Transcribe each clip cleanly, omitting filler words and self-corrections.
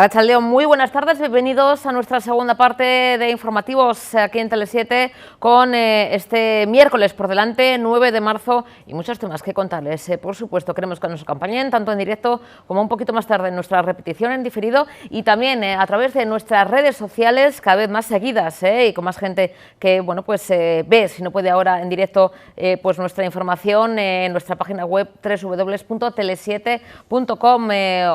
Arratsaldeon, muy buenas tardes, bienvenidos a nuestra segunda parte de informativos aquí en Tele7 con este miércoles por delante, 9 de marzo y muchos temas que contarles. Por supuesto, queremos que nos acompañen tanto en directo como un poquito más tarde en nuestra repetición en diferido y también a través de nuestras redes sociales cada vez más seguidas y con más gente que ve, si no puede ahora en directo, pues nuestra información en nuestra página web www.tele7.com.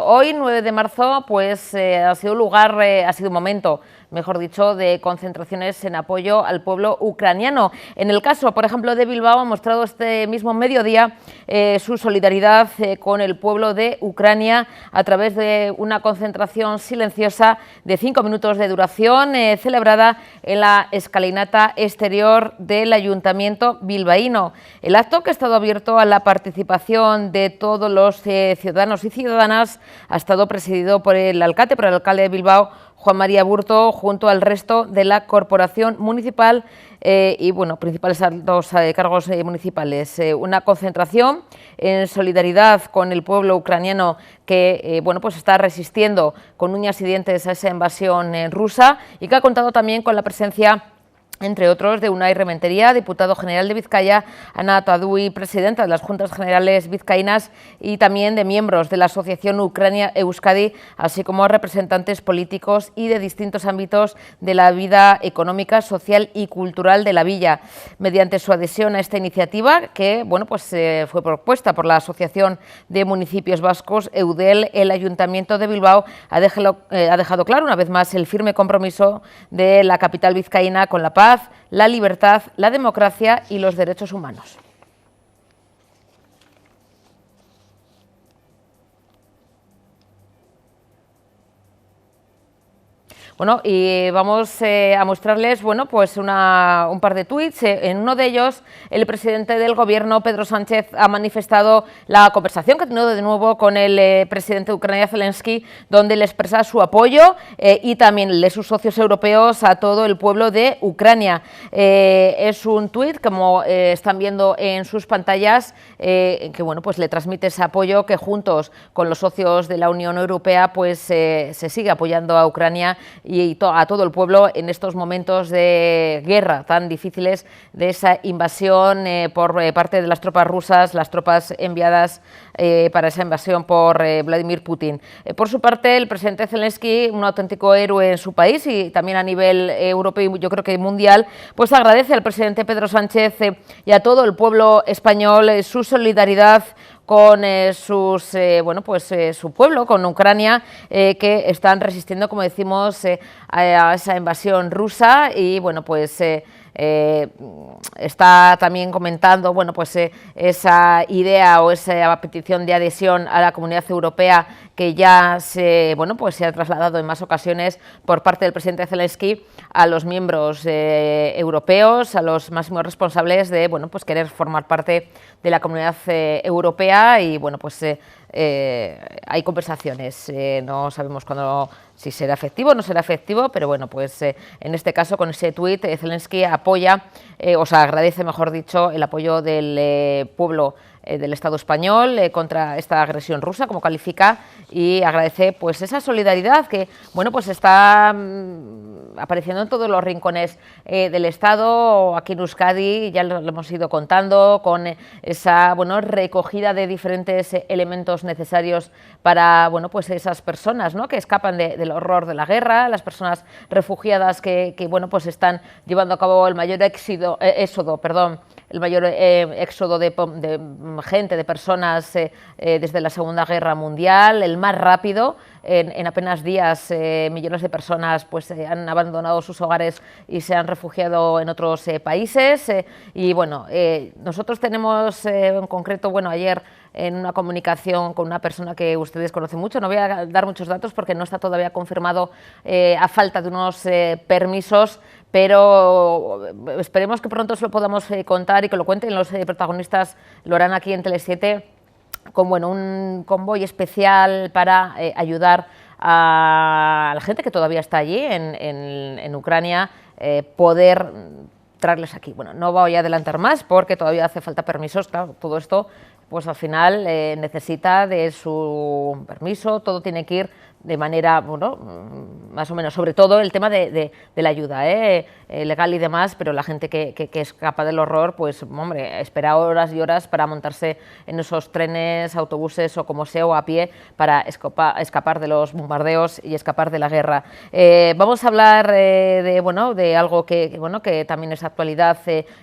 Hoy, 9 de marzo, pues ha sido un momento, mejor dicho, de concentraciones en apoyo al pueblo ucraniano. En el caso, por ejemplo, de Bilbao, ha mostrado este mismo mediodía su solidaridad con el pueblo de Ucrania a través de una concentración silenciosa de 5 minutos de duración celebrada en la escalinata exterior del Ayuntamiento bilbaíno. El acto, que ha estado abierto a la participación de todos los ciudadanos y ciudadanas, ha estado presidido por el alcalde de Bilbao, Juan María Burto, junto al resto de la corporación municipal y principales altos cargos municipales. Una concentración en solidaridad con el pueblo ucraniano que está resistiendo con uñas y dientes a esa invasión rusa y que ha contado también con la presencia, entre otros, de Unai Rementería, diputado general de Vizcaya, Ana Tadui, presidenta de las Juntas Generales Vizcaínas, y también de miembros de la Asociación Ucrania Euskadi, así como representantes políticos y de distintos ámbitos de la vida económica, social y cultural de la villa. Mediante su adhesión a esta iniciativa, que fue propuesta por la Asociación de Municipios Vascos, EUDEL, el Ayuntamiento de Bilbao ha dejado claro una vez más el firme compromiso de la capital vizcaína con la paz, la libertad, la democracia y los derechos humanos. Y vamos a mostrarles un par de tuits. En uno de ellos, el presidente del Gobierno, Pedro Sánchez, ha manifestado la conversación que ha tenido de nuevo con el presidente de Ucrania, Zelensky, donde le expresa su apoyo y también de sus socios europeos a todo el pueblo de Ucrania. Es un tuit, como están viendo en sus pantallas, que le transmite ese apoyo, que juntos con los socios de la Unión Europea se sigue apoyando a Ucrania y a todo el pueblo en estos momentos de guerra tan difíciles, de esa invasión por parte de las tropas rusas, las tropas enviadas para esa invasión por Vladimir Putin. Por su parte, el presidente Zelensky, un auténtico héroe en su país y también a nivel europeo y yo creo que mundial, pues agradece al presidente Pedro Sánchez y a todo el pueblo español su solidaridad con su pueblo, con Ucrania, que están resistiendo, como decimos, a esa invasión rusa y está también comentando esa idea o esa petición de adhesión a la Comunidad Europea que ya se ha trasladado en más ocasiones por parte del presidente Zelensky a los miembros europeos, a los máximos responsables de querer formar parte de la Comunidad Europea y hay conversaciones, no sabemos si será efectivo o no será efectivo, pero en este caso con ese tuit Zelensky agradece, mejor dicho, el apoyo del pueblo del Estado español contra esta agresión rusa, como califica, y agradece esa solidaridad que está apareciendo en todos los rincones del Estado. Aquí en Euskadi ya lo hemos ido contando, con esa recogida de diferentes elementos necesarios para esas personas que escapan del horror de la guerra, las personas refugiadas que están llevando a cabo el mayor éxodo de gente, de personas desde la Segunda Guerra Mundial, el más rápido. En apenas días millones de personas han abandonado sus hogares y se han refugiado en otros países. Nosotros tenemos en concreto, ayer en una comunicación con una persona que ustedes conocen mucho, no voy a dar muchos datos porque no está todavía confirmado a falta de unos permisos, pero esperemos que pronto se lo podamos contar y que lo cuenten los protagonistas, lo harán aquí en Tele7, con un convoy especial para ayudar a la gente que todavía está allí en Ucrania, poder traerles aquí. No voy a adelantar más porque todavía hace falta permisos, claro, todo esto pues al final necesita de su permiso, todo tiene que ir de manera, bueno, más o menos, sobre todo el tema de la ayuda legal y demás, pero la gente que escapa del horror, pues, hombre, espera horas y horas para montarse en esos trenes, autobuses o como sea, o a pie, para escapar de los bombardeos y escapar de la guerra. Vamos a hablar de algo que también es actualidad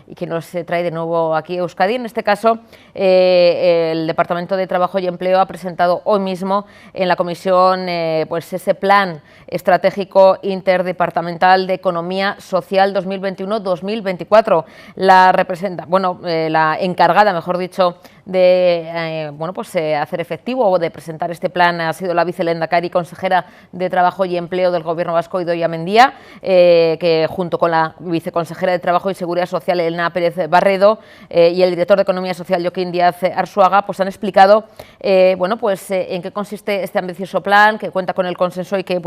y que nos trae de nuevo aquí a Euskadi. En este caso, el Departamento de Trabajo y Empleo ha presentado hoy mismo en la Comisión pues ese plan estratégico interdepartamental de economía social 2021-2024. La encargada, mejor dicho, de hacer efectivo o de presentar este plan ha sido la vicelehendakari y consejera de Trabajo y Empleo del Gobierno vasco, Idoia Mendia, que junto con la viceconsejera de Trabajo y Seguridad Social, Elena Pérez Barredo, y el director de Economía Social, Joaquín Díaz Arzuaga, pues han explicado en qué consiste este ambicioso plan, que cuenta con el consenso y que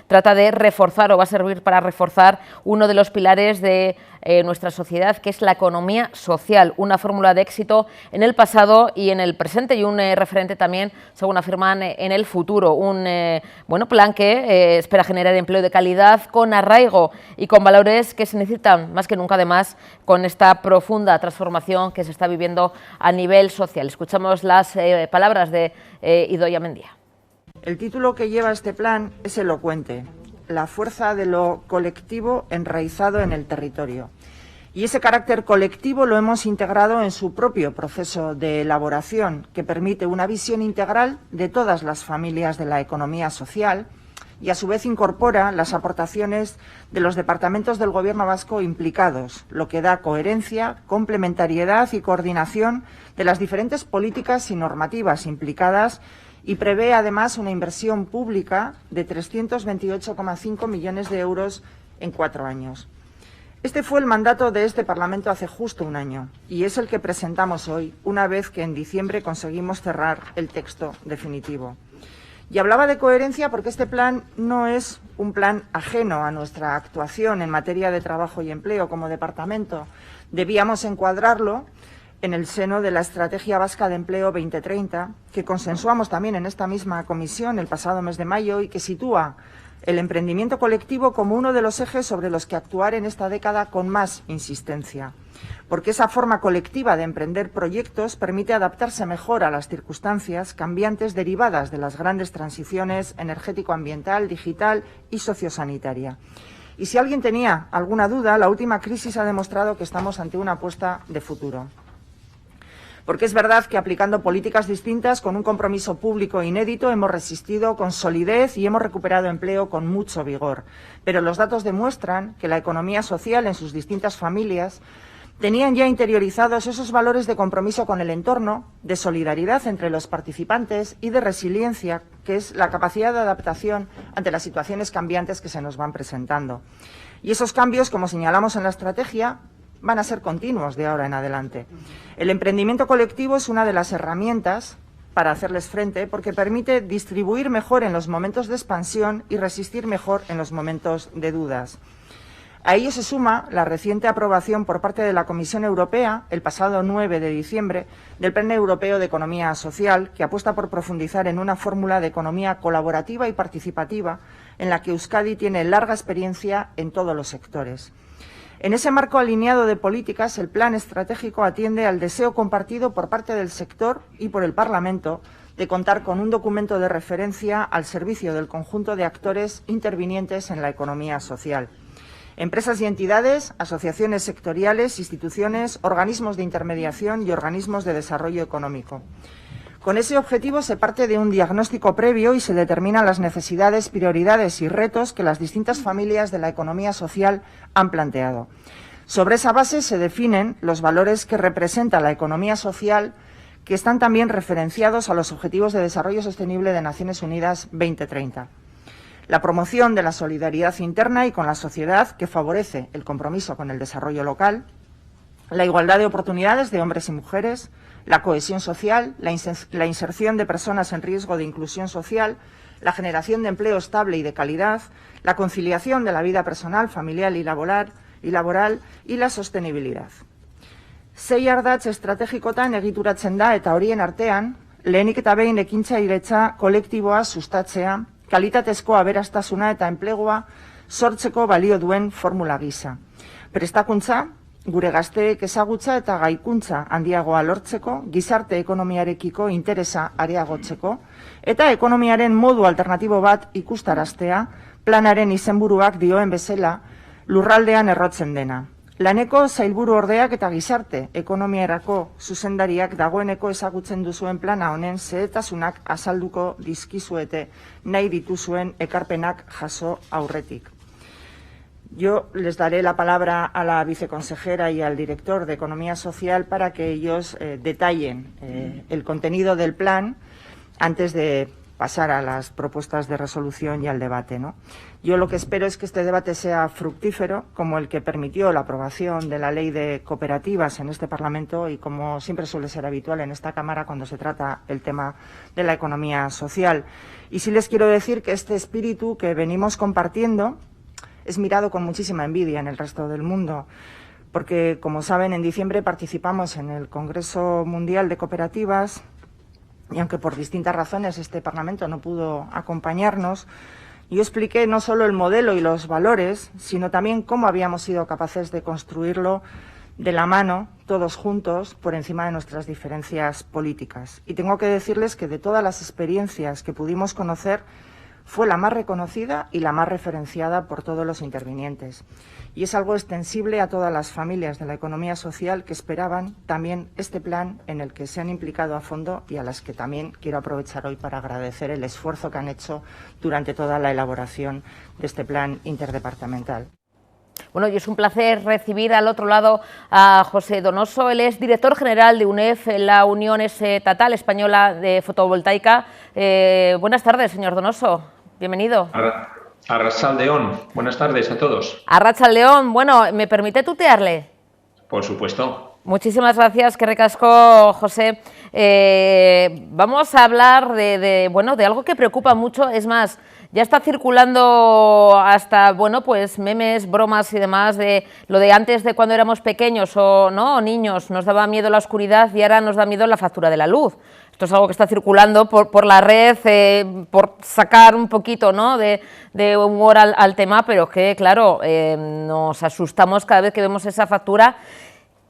trata de reforzar o va a servir para reforzar uno de los pilares de nuestra sociedad, que es la economía social, una fórmula de éxito en el pasado y en el presente y un referente también, según afirman, en el futuro. Un plan que espera generar empleo de calidad con arraigo y con valores que se necesitan más que nunca, además, con esta profunda transformación que se está viviendo a nivel social. Escuchamos las palabras de Idoia Mendia. El título que lleva este plan es elocuente: la fuerza de lo colectivo enraizado en el territorio. Y ese carácter colectivo lo hemos integrado en su propio proceso de elaboración, que permite una visión integral de todas las familias de la economía social y a su vez incorpora las aportaciones de los departamentos del Gobierno vasco implicados, lo que da coherencia, complementariedad y coordinación de las diferentes políticas y normativas implicadas, y prevé además una inversión pública de 328,5 millones de euros en 4 años. Este fue el mandato de este Parlamento hace justo un año y es el que presentamos hoy, una vez que en diciembre conseguimos cerrar el texto definitivo. Y hablaba de coherencia porque este plan no es un plan ajeno a nuestra actuación en materia de trabajo y empleo como departamento. Debíamos encuadrarlo en el seno de la Estrategia Vasca de Empleo 2030, que consensuamos también en esta misma comisión el pasado mes de mayo y que sitúa el emprendimiento colectivo como uno de los ejes sobre los que actuar en esta década con más insistencia, porque esa forma colectiva de emprender proyectos permite adaptarse mejor a las circunstancias cambiantes derivadas de las grandes transiciones energético-ambiental, digital y sociosanitaria. Y si alguien tenía alguna duda, la última crisis ha demostrado que estamos ante una apuesta de futuro. Porque es verdad que aplicando políticas distintas con un compromiso público inédito hemos resistido con solidez y hemos recuperado empleo con mucho vigor. Pero los datos demuestran que la economía social en sus distintas familias tenían ya interiorizados esos valores de compromiso con el entorno, de solidaridad entre los participantes y de resiliencia, que es la capacidad de adaptación ante las situaciones cambiantes que se nos van presentando. Y esos cambios, como señalamos en la estrategia, van a ser continuos de ahora en adelante. El emprendimiento colectivo es una de las herramientas para hacerles frente porque permite distribuir mejor en los momentos de expansión y resistir mejor en los momentos de dudas. A ello se suma la reciente aprobación por parte de la Comisión Europea, el pasado 9 de diciembre, del Plan Europeo de Economía Social, que apuesta por profundizar en una fórmula de economía colaborativa y participativa en la que Euskadi tiene larga experiencia en todos los sectores. En ese marco alineado de políticas, el plan estratégico atiende al deseo compartido por parte del sector y por el Parlamento de contar con un documento de referencia al servicio del conjunto de actores intervinientes en la economía social. Empresas y entidades, asociaciones sectoriales, instituciones, organismos de intermediación y organismos de desarrollo económico. Con ese objetivo se parte de un diagnóstico previo y se determinan las necesidades, prioridades y retos que las distintas familias de la economía social han planteado. Sobre esa base se definen los valores que representa la economía social, que están también referenciados a los Objetivos de Desarrollo Sostenible de Naciones Unidas 2030. La promoción de la solidaridad interna y con la sociedad, que favorece el compromiso con el desarrollo local, la igualdad de oportunidades de hombres y mujeres, la cohesión social, la inserción de personas en riesgo de inclusión social, la generación de empleo estable y de calidad, la conciliación de la vida personal, familiar y laboral y la sostenibilidad. 6 ardatz estrategikotan egituratzen da eta horien artean, lehenik eta behin ekintzailetza kolektiboa sustatzea, kalitatezko aberastasuna eta enplegua sortzeko balio duen formula gisa. Prestakuntza, gure gazteek ezagutza eta gaikuntza handiagoa lortzeko, gizarte ekonomiarekiko interesa areagotzeko, eta ekonomiaren modu alternatibo bat ikustaraztea, planaren izenburuak dioen bezala, lurraldean errotzen dena. Laneko sailburu ordeak eta gizarte ekonomiarako zuzendariak dagoeneko ezagutzen duzuen plana honen xehetasunak azalduko dizkizuete nahi dituzuen ekarpenak jaso aurretik. Yo les daré la palabra a la viceconsejera y al director de Economía Social para que ellos detallen el contenido del plan antes de pasar a las propuestas de resolución y al debate, ¿no? Yo lo que espero es que este debate sea fructífero, como el que permitió la aprobación de la Ley de Cooperativas en este Parlamento y como siempre suele ser habitual en esta Cámara cuando se trata el tema de la economía social. Y sí les quiero decir que este espíritu que venimos compartiendo es mirado con muchísima envidia en el resto del mundo, porque, como saben, en diciembre participamos en el Congreso Mundial de Cooperativas y aunque por distintas razones este Parlamento no pudo acompañarnos, yo expliqué no solo el modelo y los valores, sino también cómo habíamos sido capaces de construirlo de la mano, todos juntos, por encima de nuestras diferencias políticas. Y tengo que decirles que de todas las experiencias que pudimos conocer, fue la más reconocida y la más referenciada por todos los intervinientes. Y es algo extensible a todas las familias de la economía social que esperaban también este plan en el que se han implicado a fondo y a las que también quiero aprovechar hoy para agradecer el esfuerzo que han hecho durante toda la elaboración de este plan interdepartamental. Bueno, y es un placer recibir al otro lado a José Donoso. Él es director general de UNEF, la Unión Estatal Española de Fotovoltaica. Buenas tardes, señor Donoso. Bienvenido. Arratsaldeon, buenas tardes a todos. Arratsaldeon, bueno, ¿me permite tutearle? Por supuesto. Muchísimas gracias, que recasco, José. Vamos a hablar de algo que preocupa mucho, es más, ya está circulando hasta, bueno, pues memes, bromas y demás de lo de antes de cuando éramos pequeños o niños, nos daba miedo la oscuridad y ahora nos da miedo la factura de la luz. Esto es algo que está circulando por la red, por sacar un poquito, ¿no?, de humor al tema, pero que, claro, nos asustamos cada vez que vemos esa factura.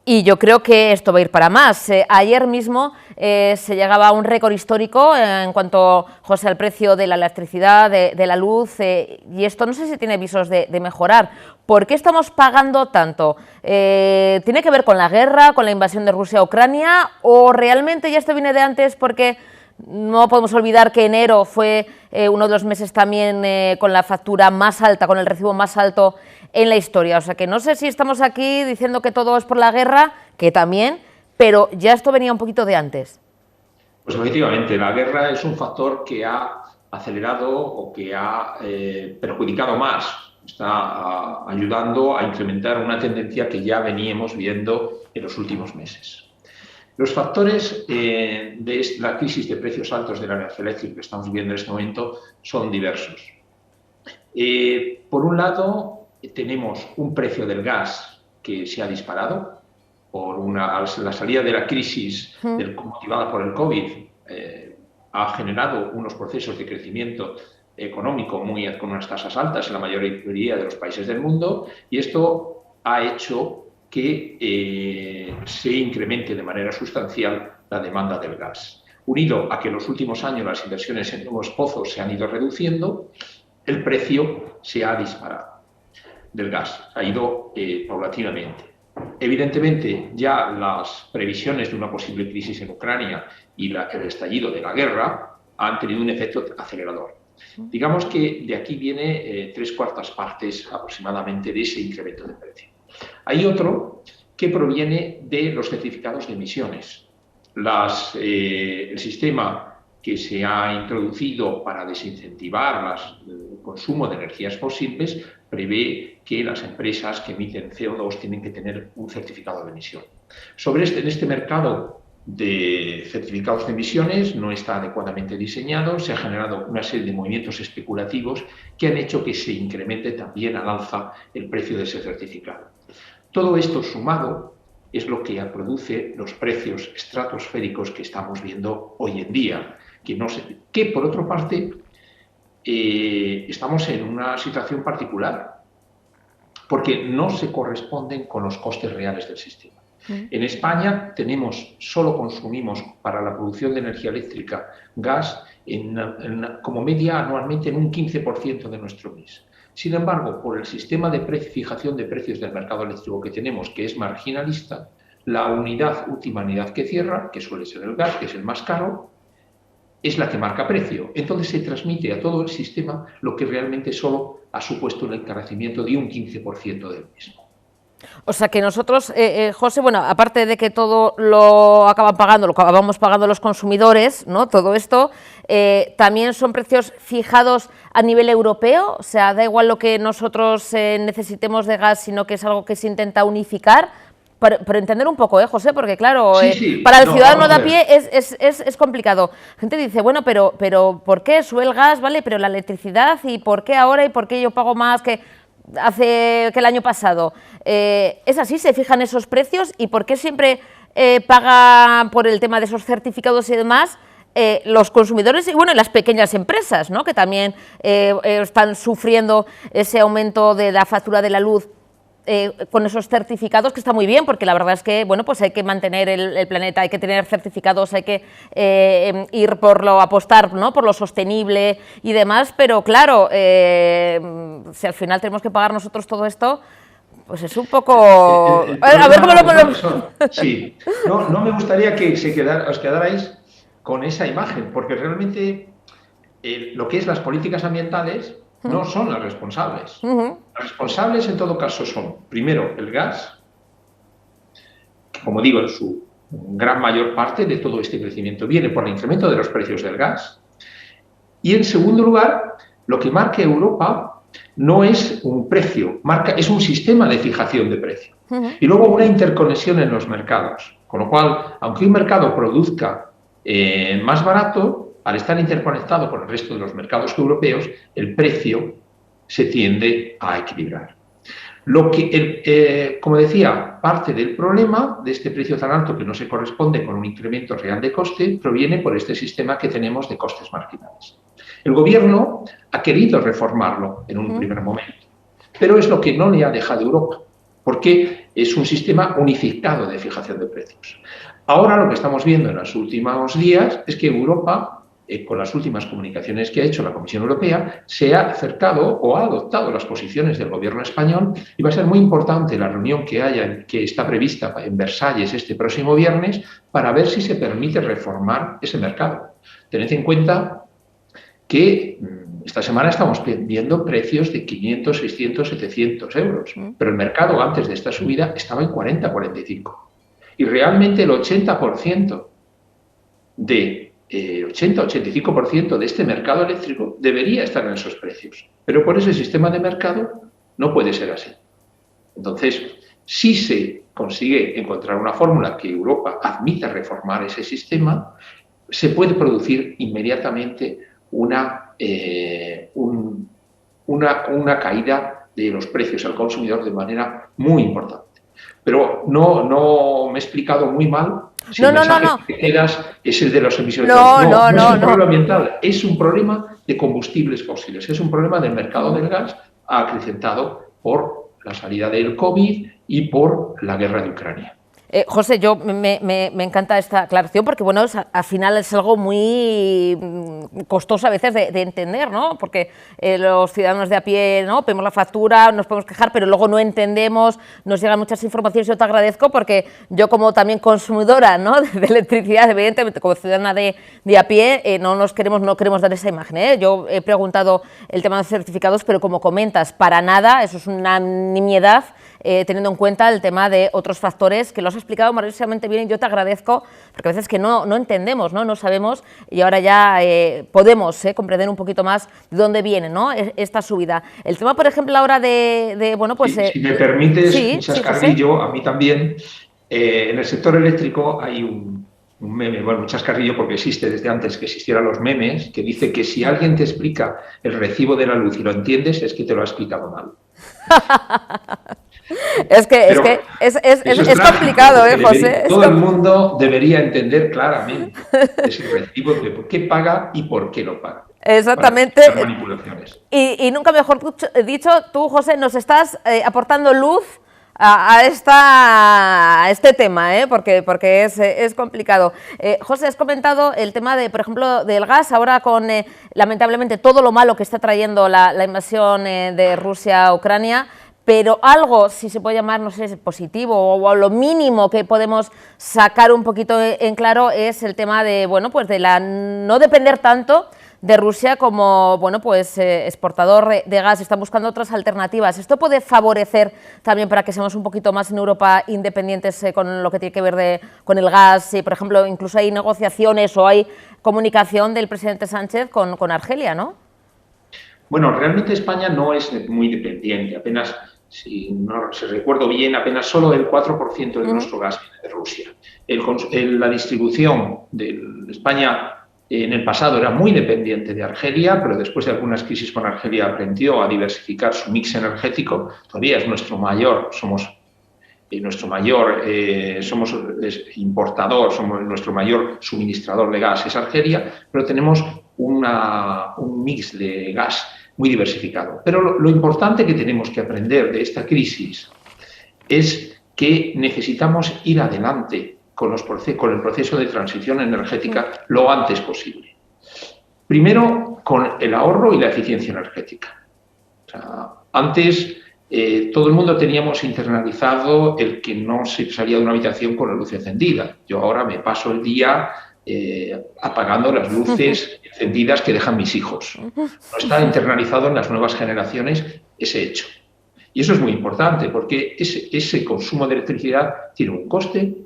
Y yo creo que esto va a ir para más. Ayer mismo se llegaba a un récord histórico en cuanto, José, al precio de la electricidad, de la luz, y esto no sé si tiene visos de mejorar. ¿Por qué estamos pagando tanto? ¿Tiene que ver con la guerra, con la invasión de Rusia a Ucrania, o realmente ya esto viene de antes porque no podemos olvidar que enero fue uno de los meses también con la factura más alta, con el recibo más alto en la historia? O sea que no sé si estamos aquí diciendo que todo es por la guerra, que también, pero ya esto venía un poquito de antes. Pues efectivamente, la guerra es un factor que ha acelerado o que ha perjudicado más. Está ayudando a incrementar una tendencia que ya veníamos viendo en los últimos meses. Los factores de la crisis de precios altos de la energía eléctrica que estamos viviendo en este momento son diversos. Por un lado, tenemos un precio del gas que se ha disparado por la salida de la crisis motivada por el COVID. Ha generado unos procesos de crecimiento económico con unas tasas altas en la mayoría de los países del mundo, y esto ha hecho que se incremente de manera sustancial la demanda del gas. Unido a que en los últimos años las inversiones en nuevos pozos se han ido reduciendo, el precio se ha disparado del gas, ha ido paulatinamente. Evidentemente, ya las previsiones de una posible crisis en Ucrania y el estallido de la guerra han tenido un efecto acelerador. Digamos que de aquí viene 3/4 partes aproximadamente de ese incremento de precio. Hay otro que proviene de los certificados de emisiones. El sistema que se ha introducido para desincentivar el consumo de energías fósiles prevé que las empresas que emiten CO2 tienen que tener un certificado de emisión. En este mercado de certificados de emisiones no está adecuadamente diseñado, se ha generado una serie de movimientos especulativos que han hecho que se incremente también al alza el precio de ese certificado. Todo esto sumado es lo que produce los precios estratosféricos que estamos viendo hoy en día, que por otra parte estamos en una situación particular, porque no se corresponden con los costes reales del sistema. En España solo consumimos para la producción de energía eléctrica gas como media anualmente en un 15% de nuestro mix. Sin embargo, por el sistema de fijación de precios del mercado eléctrico que tenemos, que es marginalista, la última unidad que cierra, que suele ser el gas, que es el más caro, es la que marca precio. Entonces se transmite a todo el sistema lo que realmente solo ha supuesto un encarecimiento de un 15% del mismo. O sea que nosotros, José, bueno, aparte de que todo lo acabamos pagando los consumidores, ¿no? Todo esto, también son precios fijados a nivel europeo, o sea, da igual lo que nosotros necesitemos de gas, sino que es algo que se intenta unificar. Pero entender un poco, José, porque claro, para el ciudadano de a pie es complicado. La gente dice, bueno, pero ¿por qué sube el gas, vale? Pero la electricidad, ¿y por qué ahora? ¿Y por qué yo pago más que el año pasado? ¿Es así? ¿Se fijan esos precios? ¿Y por qué siempre pagan por el tema de esos certificados y demás los consumidores y bueno, las pequeñas empresas, ¿no? Que también están sufriendo ese aumento de la factura de la luz con esos certificados, que está muy bien, porque la verdad es que bueno, pues hay que mantener el planeta, hay que tener certificados, hay que apostar, ¿no? Por lo sostenible y demás, pero claro, si al final tenemos que pagar nosotros todo esto, pues es un poco... a ver cómo lo ponemos. Sí, no me gustaría que os quedarais con esa imagen, porque realmente lo que es las políticas ambientales no son las responsables. Las responsables en todo caso son, primero, el gas, que como digo, en su gran mayor parte de todo este crecimiento viene por el incremento de los precios del gas. Y en segundo lugar, lo que marca Europa no es un precio, es un sistema de fijación de precio. Y luego una interconexión en los mercados. Con lo cual, aunque un mercado produzca más barato, al estar interconectado con el resto de los mercados europeos, el precio se tiende a equilibrar. Como decía, parte del problema de este precio tan alto que no se corresponde con un incremento real de coste proviene por este sistema que tenemos de costes marginales. El Gobierno ha querido reformarlo en un primer momento, pero es lo que no le ha dejado Europa, porque es un sistema unificado de fijación de precios. Ahora lo que estamos viendo en los últimos días es que Europa, con las últimas comunicaciones que ha hecho la Comisión Europea, se ha acercado o ha adoptado las posiciones del Gobierno español y va a ser muy importante la reunión que está prevista en Versalles este próximo viernes para ver si se permite reformar ese mercado. Tened en cuenta que esta semana estamos viendo precios de 500, 600, 700 euros, pero el mercado antes de esta subida estaba en 40, 45. Y realmente el 80% de 80-85% de este mercado eléctrico debería estar en esos precios. Pero por ese sistema de mercado no puede ser así. Entonces, si se consigue encontrar una fórmula que Europa admita reformar ese sistema, se puede producir inmediatamente una caída de los precios al consumidor de manera muy importante. Pero no me he explicado muy mal. Si el mensaje que quedas es el de las emisiones. No es un problema ambiental, es un problema de combustibles fósiles, es un problema del mercado del gas acrecentado por la salida del COVID y por la guerra de Ucrania. José, me encanta esta aclaración porque, bueno, al final es algo muy costoso a veces de entender, ¿no? Porque los ciudadanos de a pie, ¿no? Vemos la factura, nos podemos quejar, pero luego no entendemos, nos llegan muchas informaciones. Yo te agradezco porque yo, como también consumidora, ¿no? de electricidad, evidentemente, como ciudadana de a pie, no queremos dar esa imagen, Yo he preguntado el tema de los certificados, pero como comentas, para nada, eso es una nimiedad, teniendo en cuenta el tema de otros factores que lo has explicado maravillosamente bien y yo te agradezco, porque a veces que no entendemos, no sabemos y ahora ya podemos comprender un poquito más de dónde viene, ¿no? Esta subida. El tema, por ejemplo, ahora bueno, pues... si me permites, un chascarrillo, a mí también, en el sector eléctrico hay un meme, bueno, un chascarrillo porque existe desde antes que existieran los memes, que dice que si alguien te explica el recibo de la luz y lo entiendes, es que te lo ha explicado mal. Es que es complicado, José. Todo el mundo debería entender claramente ese recibo, qué paga y por qué lo paga. Exactamente. Para manipulaciones. Y nunca mejor dicho, tú, José, nos estás aportando luz a este tema, porque es complicado. José, has comentado el tema de, por ejemplo, del gas, ahora con lamentablemente todo lo malo que está trayendo la invasión de Rusia a Ucrania, pero algo, si se puede llamar, no sé, positivo o lo mínimo que podemos sacar un poquito en claro es el tema de, bueno, pues de no depender tanto de Rusia como, bueno, pues exportador de gas. Están buscando otras alternativas. ¿Esto puede favorecer también para que seamos un poquito más en Europa independientes con lo que tiene que ver con el gas? Y, por ejemplo, incluso hay negociaciones o hay comunicación del presidente Sánchez con Argelia, ¿no? Bueno, realmente España no es muy dependiente. Apenas, si no se recuerdo bien, apenas solo el 4% de nuestro gas viene de Rusia. La distribución de España en el pasado era muy dependiente de Argelia, pero después de algunas crisis con Argelia aprendió a diversificar su mix energético. Todavía es nuestro mayor importador, somos nuestro mayor suministrador de gas es Argelia, pero tenemos un mix de gas muy diversificado. Pero lo importante que tenemos que aprender de esta crisis es que necesitamos ir adelante con el proceso de transición energética lo antes posible. Primero, con el ahorro y la eficiencia energética. O sea, antes todo el mundo teníamos internalizado el que no se salía de una habitación con la luz encendida. Yo ahora me paso el día apagando las luces encendidas que dejan mis hijos. No está internalizado en las nuevas generaciones ese hecho. Y eso es muy importante porque ese consumo de electricidad tiene un coste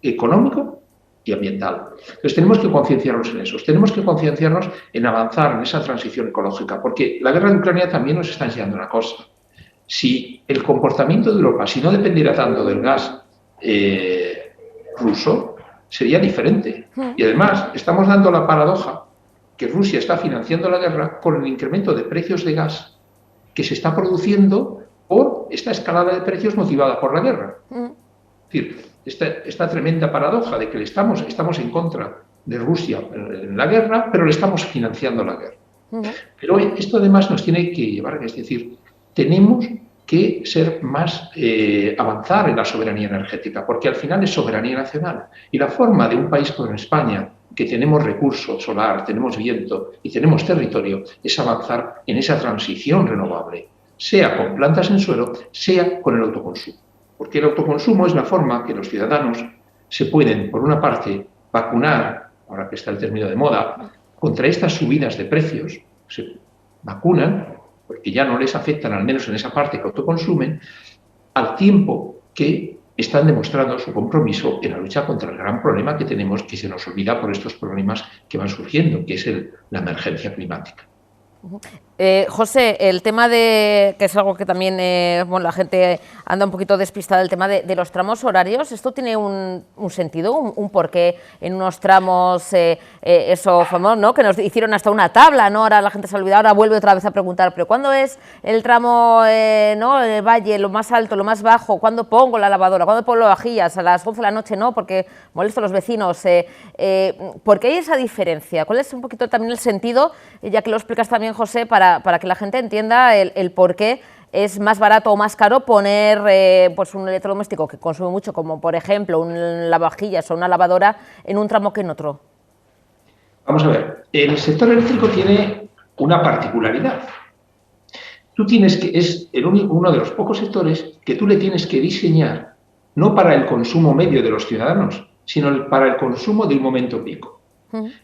económico y ambiental. Entonces tenemos que concienciarnos en eso, tenemos que concienciarnos en avanzar en esa transición ecológica, porque la guerra de Ucrania también nos está enseñando una cosa. Si el comportamiento de Europa, si no dependiera tanto del gas ruso, sería diferente. Y además estamos dando la paradoja que Rusia está financiando la guerra con el incremento de precios de gas que se está produciendo por esta escalada de precios motivada por la guerra. Es decir, esta tremenda paradoja de que estamos en contra de Rusia en la guerra, pero le estamos financiando la guerra. Pero esto además nos tiene que llevar, es decir, tenemos que ser más, avanzar en la soberanía energética, porque al final es soberanía nacional. Y la forma de un país como España, que tenemos recursos solar, tenemos viento y tenemos territorio, es avanzar en esa transición renovable, sea con plantas en suelo, sea con el autoconsumo. Porque el autoconsumo es la forma que los ciudadanos se pueden, por una parte, vacunar, ahora que está el término de moda, contra estas subidas de precios. Se vacunan porque ya no les afectan, al menos en esa parte que autoconsumen, al tiempo que están demostrando su compromiso en la lucha contra el gran problema que tenemos, que se nos olvida por estos problemas que van surgiendo, que es la emergencia climática. José, el tema que es algo que también bueno, la gente anda un poquito despistada, el tema de los tramos horarios, ¿esto tiene un sentido, un porqué en unos tramos, eso famoso, ¿no? Que nos hicieron hasta una tabla, ¿no? Ahora la gente se ha olvidado, ahora vuelve otra vez a preguntar, ¿pero cuándo es el tramo, ¿no? El valle, lo más alto, lo más bajo? ¿Cuándo pongo la lavadora? ¿Cuándo pongo las vajillas? A las 11 de la noche no, porque molesto a los vecinos. ¿Por qué hay esa diferencia? ¿Cuál es un poquito también el sentido, ya que lo explicas también, José, para que la gente entienda el por qué es más barato o más caro poner pues un electrodoméstico que consume mucho, como por ejemplo un lavavajillas o una lavadora, en un tramo que en otro? Vamos a ver, el sector eléctrico tiene una particularidad. Es uno de los pocos sectores que tú le tienes que diseñar no para el consumo medio de los ciudadanos, sino para el consumo de un momento pico.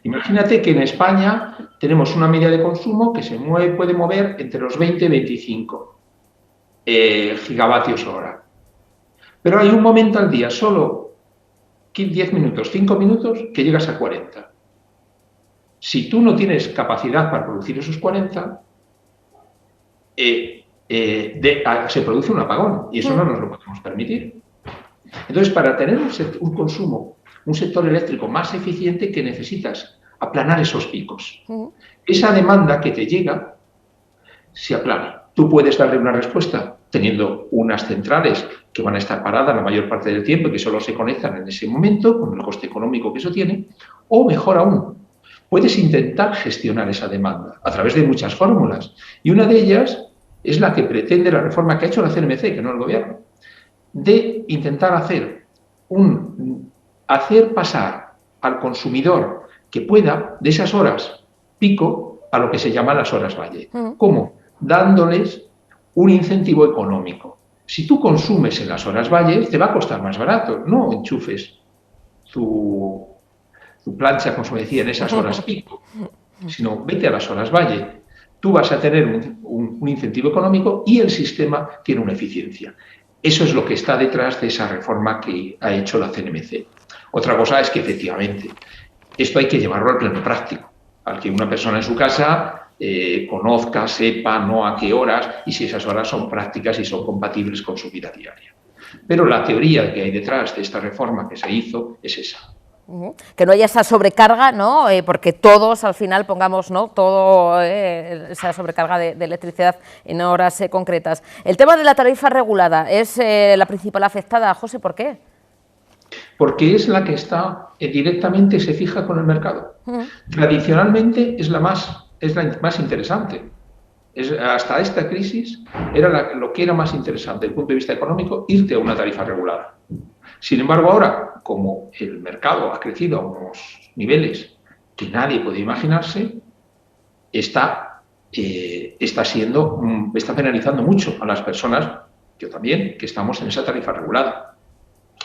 Imagínate que en España tenemos una media de consumo que puede mover entre los 20 y 25 gigavatios hora. Pero hay un momento al día, solo 10 minutos, 5 minutos, que llegas a 40. Si tú no tienes capacidad para producir esos 40, se produce un apagón y eso no nos lo podemos permitir. Entonces, para tener un consumo, un sector eléctrico más eficiente, que necesitas aplanar esos picos. Esa demanda que te llega se aplana. Tú puedes darle una respuesta teniendo unas centrales que van a estar paradas la mayor parte del tiempo y que solo se conectan en ese momento, con el coste económico que eso tiene, o mejor aún, puedes intentar gestionar esa demanda a través de muchas fórmulas. Y una de ellas es la que pretende la reforma que ha hecho la CNMC, que no el Gobierno, de intentar hacer pasar al consumidor que pueda de esas horas pico a lo que se llama las horas valle. ¿Cómo? Dándoles un incentivo económico. Si tú consumes en las horas valle, te va a costar más barato. No enchufes tu plancha, como se decía, en esas horas pico, sino vete a las horas valle. Tú vas a tener un incentivo económico y el sistema tiene una eficiencia. Eso es lo que está detrás de esa reforma que ha hecho la CNMC. Otra cosa es que, efectivamente, esto hay que llevarlo al plano práctico, al que una persona en su casa conozca, sepa, no a qué horas y si esas horas son prácticas y son compatibles con su vida diaria. Pero la teoría que hay detrás de esta reforma que se hizo es esa. Que no haya esa sobrecarga, ¿no? Porque todos al final pongamos, ¿no?, todo esa sobrecarga de electricidad en horas concretas. El tema de la tarifa regulada es la principal afectada. José, ¿por qué? Porque es la que está directamente se fija con el mercado. Tradicionalmente es la más interesante. Hasta esta crisis era lo que era más interesante desde el punto de vista económico, irte a una tarifa regulada. Sin embargo, ahora, como el mercado ha crecido a unos niveles que nadie puede imaginarse, está penalizando mucho a las personas, yo también, que estamos en esa tarifa regulada.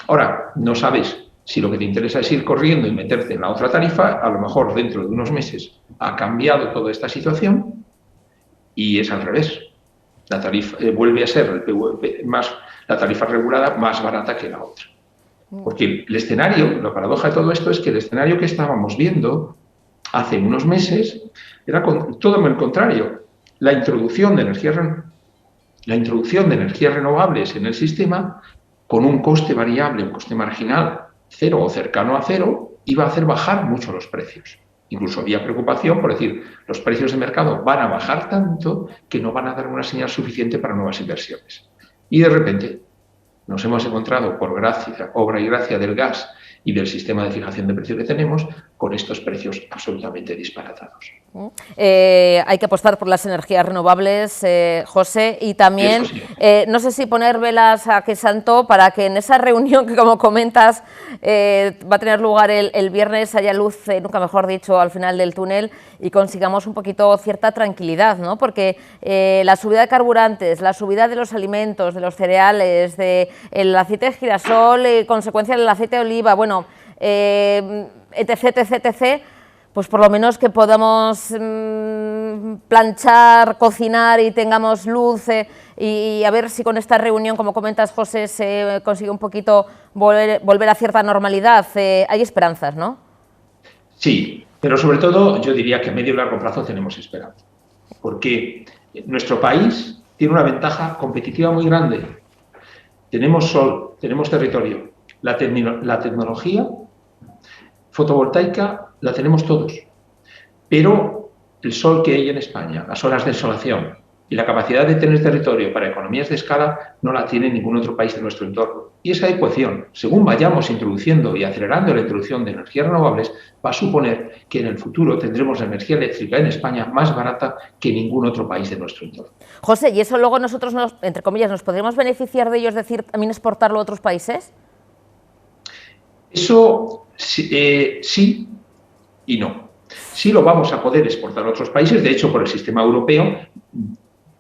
Ahora, no sabes si lo que te interesa es ir corriendo y meterte en la otra tarifa, a lo mejor dentro de unos meses ha cambiado toda esta situación y es al revés. La tarifa vuelve a ser la tarifa regulada más barata que la otra. Porque el escenario, la paradoja de todo esto es que el escenario que estábamos viendo hace unos meses era todo el contrario. La introducción de energías renovables en el sistema, con un coste variable, un coste marginal cero o cercano a cero, iba a hacer bajar mucho los precios. Incluso había preocupación por decir, los precios de mercado van a bajar tanto que no van a dar una señal suficiente para nuevas inversiones. Y de repente nos hemos encontrado, por obra y gracia del gas y del sistema de fijación de precios que tenemos, con estos precios absolutamente disparatados. Hay que apostar por las energías renovables, José, y también, sí. No sé si poner velas a que santo para que en esa reunión que, como comentas, va a tener lugar el viernes, haya luz, nunca mejor dicho, al final del túnel y consigamos un poquito cierta tranquilidad, ¿no? Porque la subida de carburantes, la subida de los alimentos, de los cereales, del aceite de girasol, consecuencia del aceite de oliva, bueno, etc., pues por lo menos que podamos planchar, cocinar y tengamos luz y a ver si con esta reunión, como comentas, José, se consigue un poquito volver a cierta normalidad. Hay esperanzas, ¿no? Sí, pero sobre todo yo diría que a medio y largo plazo tenemos esperanza, porque nuestro país tiene una ventaja competitiva muy grande. Tenemos sol, tenemos territorio, la tecnología fotovoltaica la tenemos todos, pero el sol que hay en España, las horas de insolación y la capacidad de tener territorio para economías de escala no la tiene ningún otro país de nuestro entorno. Y esa ecuación, según vayamos introduciendo y acelerando la introducción de energías renovables, va a suponer que en el futuro tendremos la energía eléctrica en España más barata que ningún otro país de nuestro entorno. José, ¿y eso luego nosotros, entre comillas, nos podremos beneficiar de ello, es decir, también exportarlo a otros países? Eso sí y no. Sí lo vamos a poder exportar a otros países, de hecho, por el sistema europeo,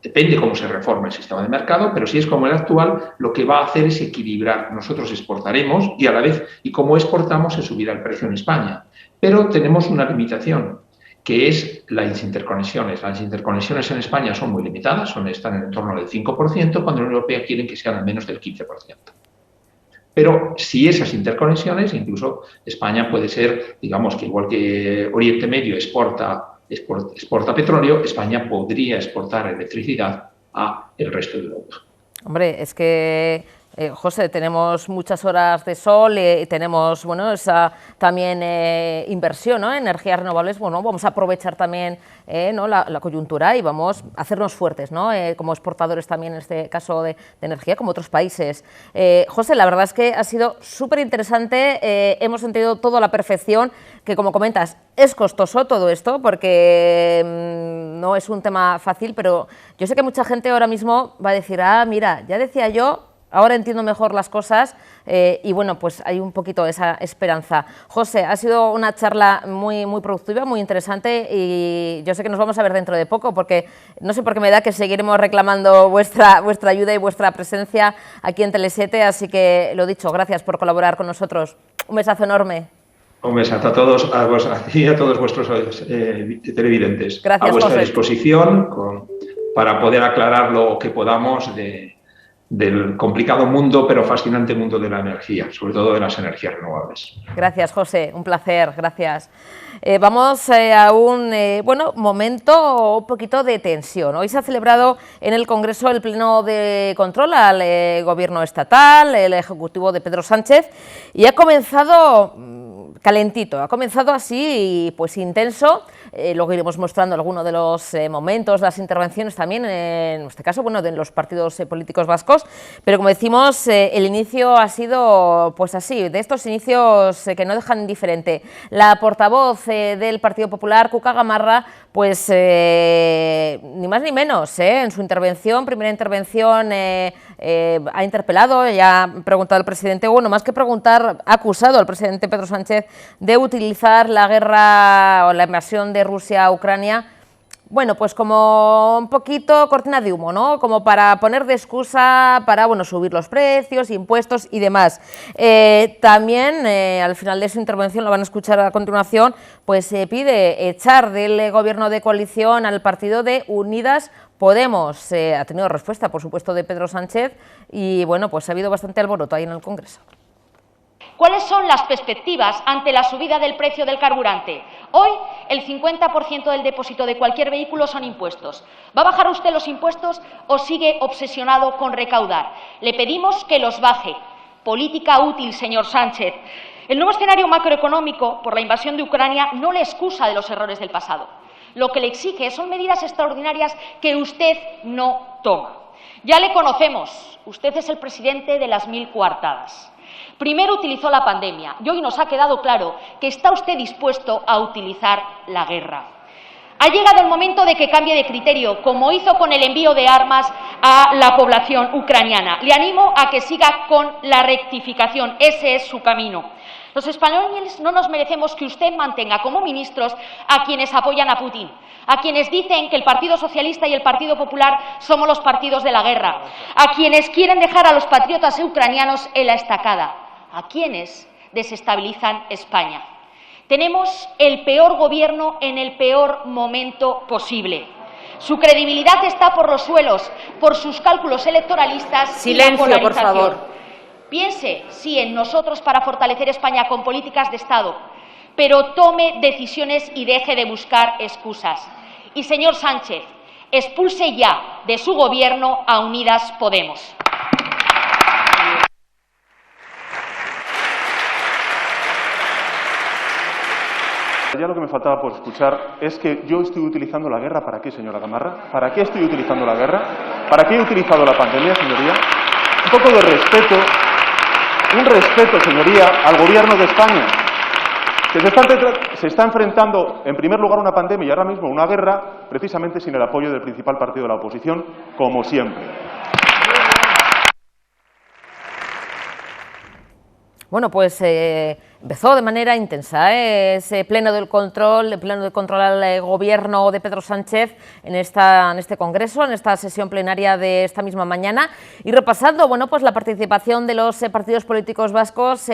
depende cómo se reforma el sistema de mercado, pero si es como el actual, lo que va a hacer es equilibrar. Nosotros exportaremos y a la vez, y como exportamos, se subirá el precio en España. Pero tenemos una limitación, que es las interconexiones. Las interconexiones en España son muy limitadas, están en torno al 5%, cuando en la Unión Europea quieren que sean al menos del 15%. Pero si esas interconexiones, incluso España puede ser, digamos que igual que Oriente Medio exporta petróleo, España podría exportar electricidad a el resto de Europa. Hombre, es que José, tenemos muchas horas de sol y tenemos, bueno, esa también inversión, ¿no?, en energías renovables. Bueno, vamos a aprovechar también ¿no?, la coyuntura y vamos a hacernos fuertes, ¿no?, como exportadores también en este caso de energía, como otros países. José, la verdad es que ha sido súper interesante, hemos entendido todo a la perfección, que como comentas, es costoso todo esto porque no es un tema fácil, pero yo sé que mucha gente ahora mismo va a decir, ah, mira, ya decía yo, ahora entiendo mejor las cosas y bueno, pues hay un poquito esa esperanza. José, ha sido una charla muy productiva, muy interesante y yo sé que nos vamos a ver dentro de poco porque no sé por qué me da que seguiremos reclamando vuestra ayuda y vuestra presencia aquí en Tele7, así que lo dicho, gracias por colaborar con nosotros. Un besazo enorme. Un besazo a todos, a ti y a todos vuestros televidentes. Gracias, a vuestra José. disposición para poder aclarar lo que podamos del complicado mundo, pero fascinante mundo de la energía, sobre todo de las energías renovables. Gracias, José, un placer, gracias. Vamos a un momento un poquito de tensión. Hoy se ha celebrado en el Congreso el pleno de control al Gobierno estatal, el Ejecutivo de Pedro Sánchez, y ha comenzado calentito, ha comenzado así, pues intenso. Luego iremos mostrando algunos de los momentos, las intervenciones también, en este caso, bueno, de los partidos políticos vascos, pero como decimos, el inicio ha sido, pues así, de estos inicios que no dejan indiferente. La portavoz del Partido Popular, Cuca Gamarra, pues ni más ni menos, en su intervención, primera intervención, ha interpelado y ha preguntado al presidente, bueno, más que preguntar, ha acusado al presidente Pedro Sánchez de utilizar la guerra o la invasión de Rusia a Ucrania, bueno, pues como un poquito cortina de humo, ¿no? Como para poner de excusa para, bueno, subir los precios, impuestos y demás. También, al final de su intervención, lo van a escuchar a continuación, pues se pide echar del gobierno de coalición al partido de Unidas Podemos. Ha tenido respuesta, por supuesto, de Pedro Sánchez y, bueno, pues ha habido bastante alboroto ahí en el Congreso. ¿Cuáles son las perspectivas ante la subida del precio del carburante? Hoy, el 50% del depósito de cualquier vehículo son impuestos. ¿Va a bajar usted los impuestos o sigue obsesionado con recaudar? Le pedimos que los baje. Política útil, señor Sánchez. El nuevo escenario macroeconómico por la invasión de Ucrania no le excusa de los errores del pasado. Lo que le exige son medidas extraordinarias que usted no toma. Ya le conocemos. Usted es el presidente de las 1000 coartadas. Primero utilizó la pandemia y hoy nos ha quedado claro que está usted dispuesto a utilizar la guerra. Ha llegado el momento de que cambie de criterio, como hizo con el envío de armas a la población ucraniana. Le animo a que siga con la rectificación, ese es su camino. Los españoles no nos merecemos que usted mantenga como ministros a quienes apoyan a Putin, a quienes dicen que el Partido Socialista y el Partido Popular somos los partidos de la guerra, a quienes quieren dejar a los patriotas ucranianos en la estacada, a quienes desestabilizan España. Tenemos el peor gobierno en el peor momento posible. Su credibilidad está por los suelos, por sus cálculos electoralistas. Silencio, y la por favor. Piense, sí, en nosotros para fortalecer España con políticas de Estado, pero tome decisiones y deje de buscar excusas. Y, señor Sánchez, expulse ya de su gobierno a Unidas Podemos. Ya lo que me faltaba por escuchar es que yo estoy utilizando la guerra. ¿Para qué, señora Gamarra? ¿Para qué estoy utilizando la guerra? ¿Para qué he utilizado la pandemia, señoría? Un poco de respeto, un respeto, señoría, al Gobierno de España, que se está enfrentando, en primer lugar, a una pandemia y ahora mismo a una guerra, precisamente sin el apoyo del principal partido de la oposición, como siempre. Bueno, pues empezó de manera intensa ese pleno de control al gobierno de Pedro Sánchez en este congreso, en esta sesión plenaria de esta misma mañana, y repasando, bueno, pues la participación de los partidos políticos vascos,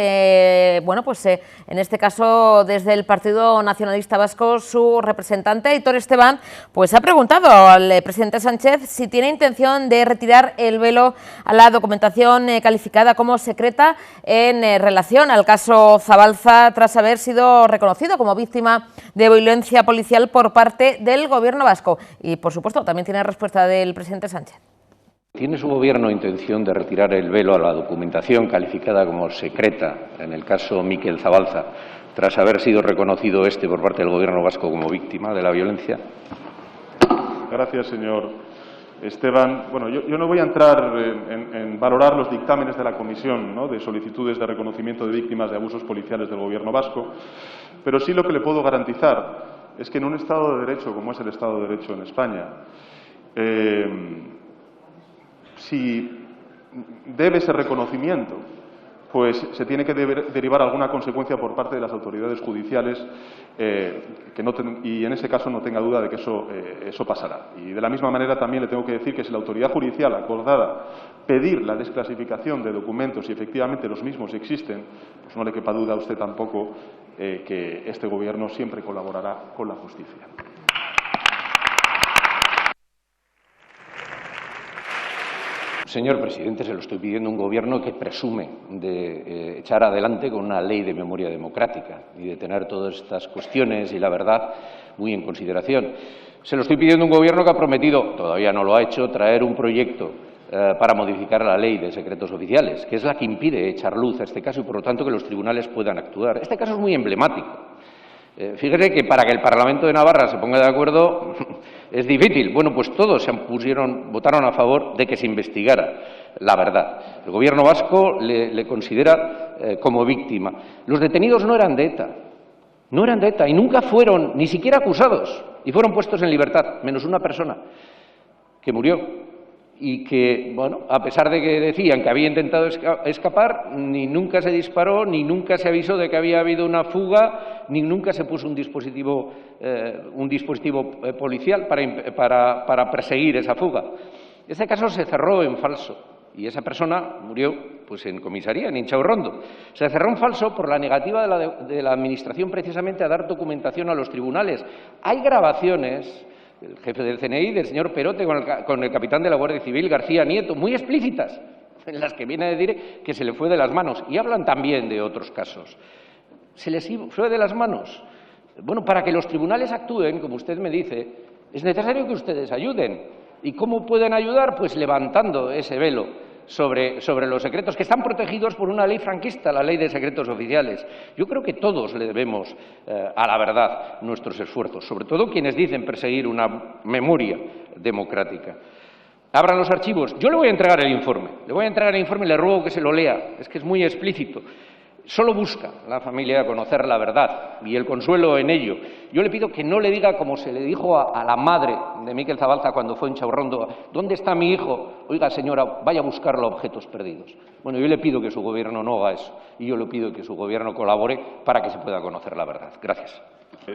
bueno, pues en este caso desde el Partido Nacionalista Vasco, su representante Aitor Esteban, pues ha preguntado al presidente Sánchez si tiene intención de retirar el velo a la documentación calificada como secreta en relación al caso Zabalza, tras haber sido reconocido como víctima de violencia policial por parte del Gobierno vasco. Y, por supuesto, también tiene respuesta del presidente Sánchez. ¿Tiene su Gobierno intención de retirar el velo a la documentación calificada como secreta en el caso Miquel Zabalza, tras haber sido reconocido por parte del Gobierno vasco como víctima de la violencia? Gracias, señor Esteban. Bueno, yo no voy a entrar en valorar los dictámenes de la Comisión, ¿no?, de solicitudes de reconocimiento de víctimas de abusos policiales del Gobierno vasco, pero sí lo que le puedo garantizar es que en un Estado de Derecho, como es el Estado de Derecho en España, si debe ese reconocimiento, pues se tiene que derivar alguna consecuencia por parte de las autoridades judiciales y en ese caso no tenga duda de que eso pasará. Y de la misma manera también le tengo que decir que si la autoridad judicial acordara pedir la desclasificación de documentos y efectivamente los mismos existen, pues no le quepa duda a usted tampoco que este Gobierno siempre colaborará con la justicia. Señor presidente, se lo estoy pidiendo a un Gobierno que presume de echar adelante con una ley de memoria democrática y de tener todas estas cuestiones y la verdad muy en consideración. Se lo estoy pidiendo a un Gobierno que ha prometido, todavía no lo ha hecho, traer un proyecto para modificar la ley de secretos oficiales, que es la que impide echar luz a este caso y, por lo tanto, que los tribunales puedan actuar. Este caso es muy emblemático. Fíjese que para que el Parlamento de Navarra se ponga de acuerdo es difícil. Bueno, pues todos votaron a favor de que se investigara la verdad. El Gobierno vasco le considera como víctima. Los detenidos no eran de ETA. No eran de ETA y nunca fueron ni siquiera acusados y fueron puestos en libertad, menos una persona que murió y que, bueno, a pesar de que decían que había intentado escapar, ni nunca se disparó, ni nunca se avisó de que había habido una fuga, ni nunca se puso un dispositivo policial para perseguir esa fuga. Ese caso se cerró en falso y esa persona murió pues en comisaría, en Inchaurrondo. Se cerró en falso por la negativa de la Administración precisamente a dar documentación a los tribunales. Hay grabaciones del jefe del CNI, del señor Perote, con el capitán de la Guardia Civil, García Nieto, muy explícitas, en las que viene a decir que se le fue de las manos. Y hablan también de otros casos. ¿Se les fue de las manos? Bueno, para que los tribunales actúen, como usted me dice, es necesario que ustedes ayuden. ¿Y cómo pueden ayudar? Pues levantando ese velo sobre los secretos, que están protegidos por una ley franquista, la Ley de Secretos Oficiales. Yo creo que todos le debemos a la verdad nuestros esfuerzos, sobre todo quienes dicen perseguir una memoria democrática. Abran los archivos. Yo le voy a entregar el informe. Le ruego que se lo lea. Es que es muy explícito. Solo busca la familia conocer la verdad y el consuelo en ello. Yo le pido que no le diga, como se le dijo a la madre de Miquel Zabalza cuando fue en Inchaurrondo, ¿dónde está mi hijo? Oiga, señora, vaya a buscarlo a objetos perdidos. Bueno, yo le pido que su Gobierno no haga eso y yo le pido que su Gobierno colabore para que se pueda conocer la verdad. Gracias.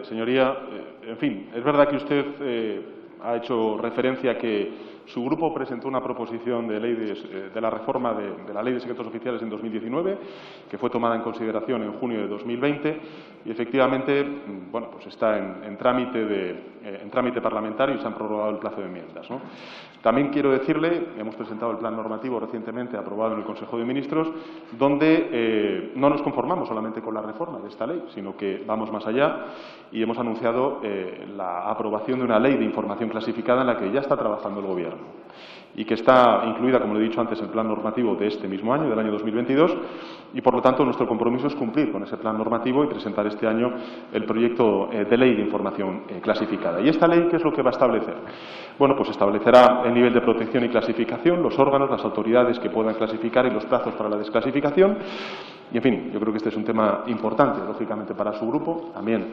Señoría, en fin, es verdad que usted ha hecho referencia a que su grupo presentó una proposición de ley de la reforma de la Ley de Secretos Oficiales en 2019, que fue tomada en consideración en junio de 2020 y efectivamente, bueno, pues está en trámite parlamentario y se han prorrogado el plazo de enmiendas, ¿no? También quiero decirle, hemos presentado el plan normativo recientemente aprobado en el Consejo de Ministros, donde no nos conformamos solamente con la reforma de esta ley, sino que vamos más allá y hemos anunciado la aprobación de una ley de información clasificada en la que ya está trabajando el Gobierno y que está incluida, como le he dicho antes, en el plan normativo de este mismo año, del año 2022, y por lo tanto nuestro compromiso es cumplir con ese plan normativo y presentar este año el proyecto de ley de información clasificada. ¿Y esta ley qué es lo que va a establecer? Bueno, pues establecerá el nivel de protección y clasificación, los órganos, las autoridades que puedan clasificar y los plazos para la desclasificación. Y, en fin, yo creo que este es un tema importante, lógicamente, para su grupo, también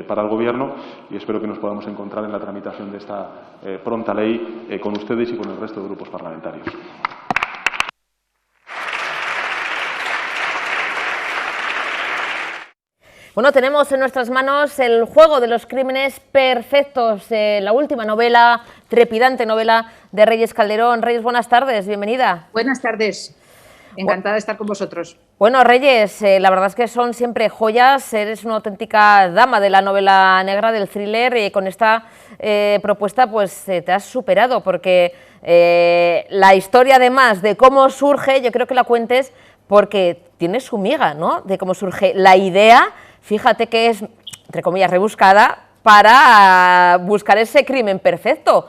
para el Gobierno, y espero que nos podamos encontrar en la tramitación de esta pronta ley con ustedes y con el resto de grupos parlamentarios. Bueno, tenemos en nuestras manos El juego de los crímenes perfectos, la última novela, trepidante novela de Reyes Calderón. Reyes, buenas tardes, bienvenida. Buenas tardes, encantada de estar con vosotros. Bueno, Reyes, la verdad es que son siempre joyas, eres una auténtica dama de la novela negra, del thriller, y con esta propuesta pues te has superado, porque la historia además de cómo surge, yo creo que la cuentes porque tiene su miga, ¿no?, de cómo surge la idea. Fíjate que es, entre comillas, rebuscada para buscar ese crimen perfecto.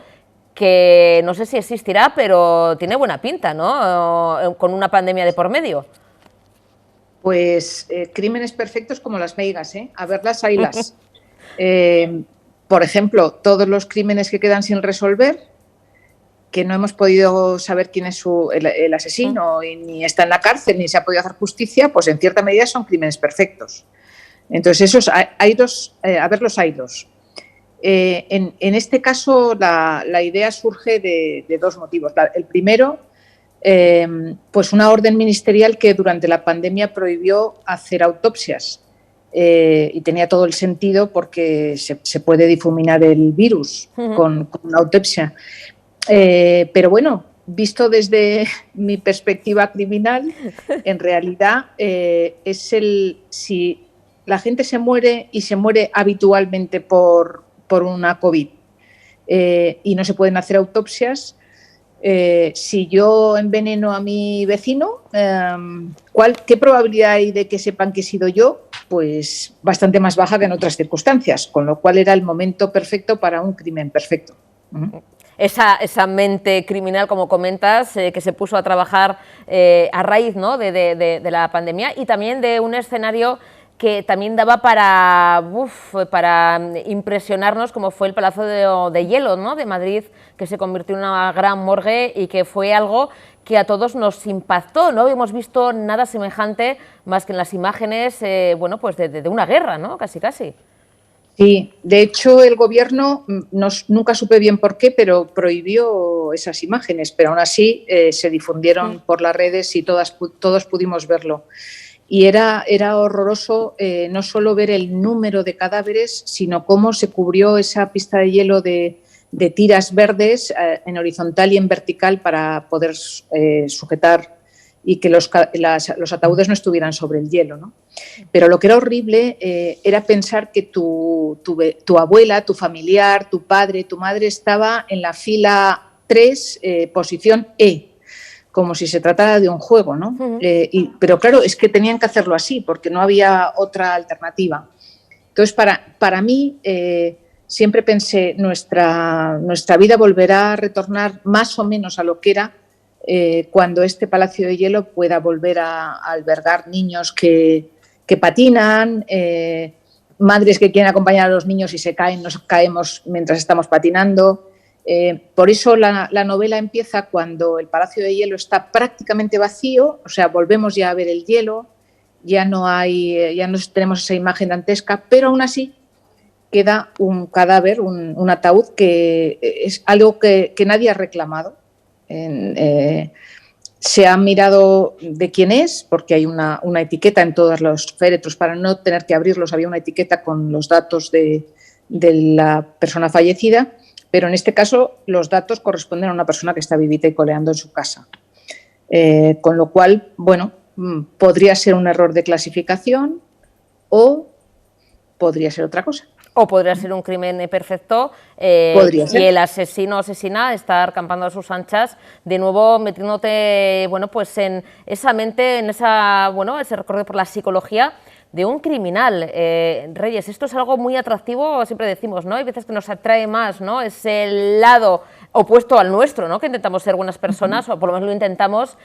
que no sé si existirá, pero tiene buena pinta, ¿no? Con una pandemia de por medio. Pues crímenes perfectos como las meigas, ¿eh? A verlas, haylas. Por ejemplo, todos los crímenes que quedan sin resolver, que no hemos podido saber quién es el asesino y ni está en la cárcel ni se ha podido hacer justicia, pues en cierta medida son crímenes perfectos. Entonces, esos haylos, a verlos haylos. En este caso, la idea surge de dos motivos. El primero, pues una orden ministerial que durante la pandemia prohibió hacer autopsias. Y tenía todo el sentido porque se puede difuminar el virus con una autopsia. Pero bueno, visto desde mi perspectiva criminal, en realidad si la gente se muere y se muere habitualmente por una COVID y no se pueden hacer autopsias, si yo enveneno a mi vecino, ¿qué probabilidad hay de que sepan que he sido yo? Pues bastante más baja que en otras circunstancias, con lo cual era el momento perfecto para un crimen perfecto. Esa mente criminal, como comentas, que se puso a trabajar a raíz, ¿no?, de la pandemia, y también de un escenario que también daba para impresionarnos, como fue el Palacio de Hielo, ¿no?, de Madrid, que se convirtió en una gran morgue y que fue algo que a todos nos impactó. No habíamos visto nada semejante más que en las imágenes, bueno, pues de una guerra, ¿no?, casi. Sí, de hecho el gobierno, nunca supe bien por qué, pero prohibió esas imágenes, pero aún así se difundieron por las redes y todos pudimos verlo. Y era horroroso no solo ver el número de cadáveres, sino cómo se cubrió esa pista de hielo de tiras verdes en horizontal y en vertical para poder sujetar y que los ataúdes no estuvieran sobre el hielo, ¿no? Pero lo que era horrible era pensar que tu abuela, tu familiar, tu padre, tu madre estaba en la fila 3, posición E, como si se tratara de un juego, ¿no? Pero claro, es que tenían que hacerlo así porque no había otra alternativa. Entonces, para mí, siempre pensé, nuestra vida volverá a retornar más o menos a lo que era cuando este Palacio de Hielo pueda volver a albergar niños que patinan, madres que quieren acompañar a los niños y se caen, nos caemos mientras estamos patinando. Por eso la novela empieza cuando el Palacio de Hielo está prácticamente vacío, o sea, volvemos ya a ver el hielo, ya no tenemos esa imagen dantesca, pero aún así queda un cadáver, un ataúd que es algo que nadie ha reclamado. Se ha mirado de quién es, porque hay una etiqueta en todos los féretros, para no tener que abrirlos había una etiqueta con los datos de la persona fallecida, pero en este caso los datos corresponden a una persona que está vivita y coleando en su casa. Con lo cual, bueno, podría ser un error de clasificación o podría ser otra cosa. O podría ser un crimen perfecto y el asesino o asesina estar campando a sus anchas, de nuevo metiéndote, bueno, pues en esa mente, en ese recorrido por la psicología de un criminal. Reyes, esto es algo muy atractivo, siempre decimos, ¿no? Hay veces que nos atrae más, ¿no?, es el lado opuesto al nuestro, ¿no?, que intentamos ser buenas personas, o por lo menos lo intentamos,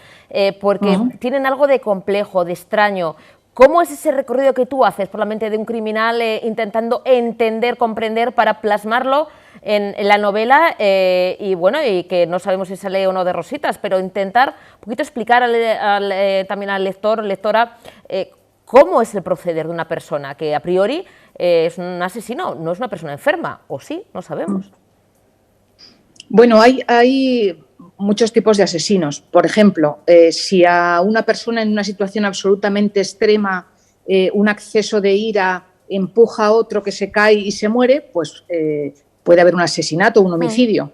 porque tienen algo de complejo, de extraño. ¿Cómo es ese recorrido que tú haces por la mente de un criminal, intentando entender, comprender, para plasmarlo en la novela y que no sabemos si sale o no de rositas, pero intentar un poquito explicar también al lector o lectora cómo es el proceder de una persona que a priori es un asesino, no es una persona enferma, o sí, no sabemos? Bueno, hay muchos tipos de asesinos. Por ejemplo, si a una persona en una situación absolutamente extrema, un acceso de ira empuja a otro que se cae y se muere, pues puede haber un asesinato, un homicidio.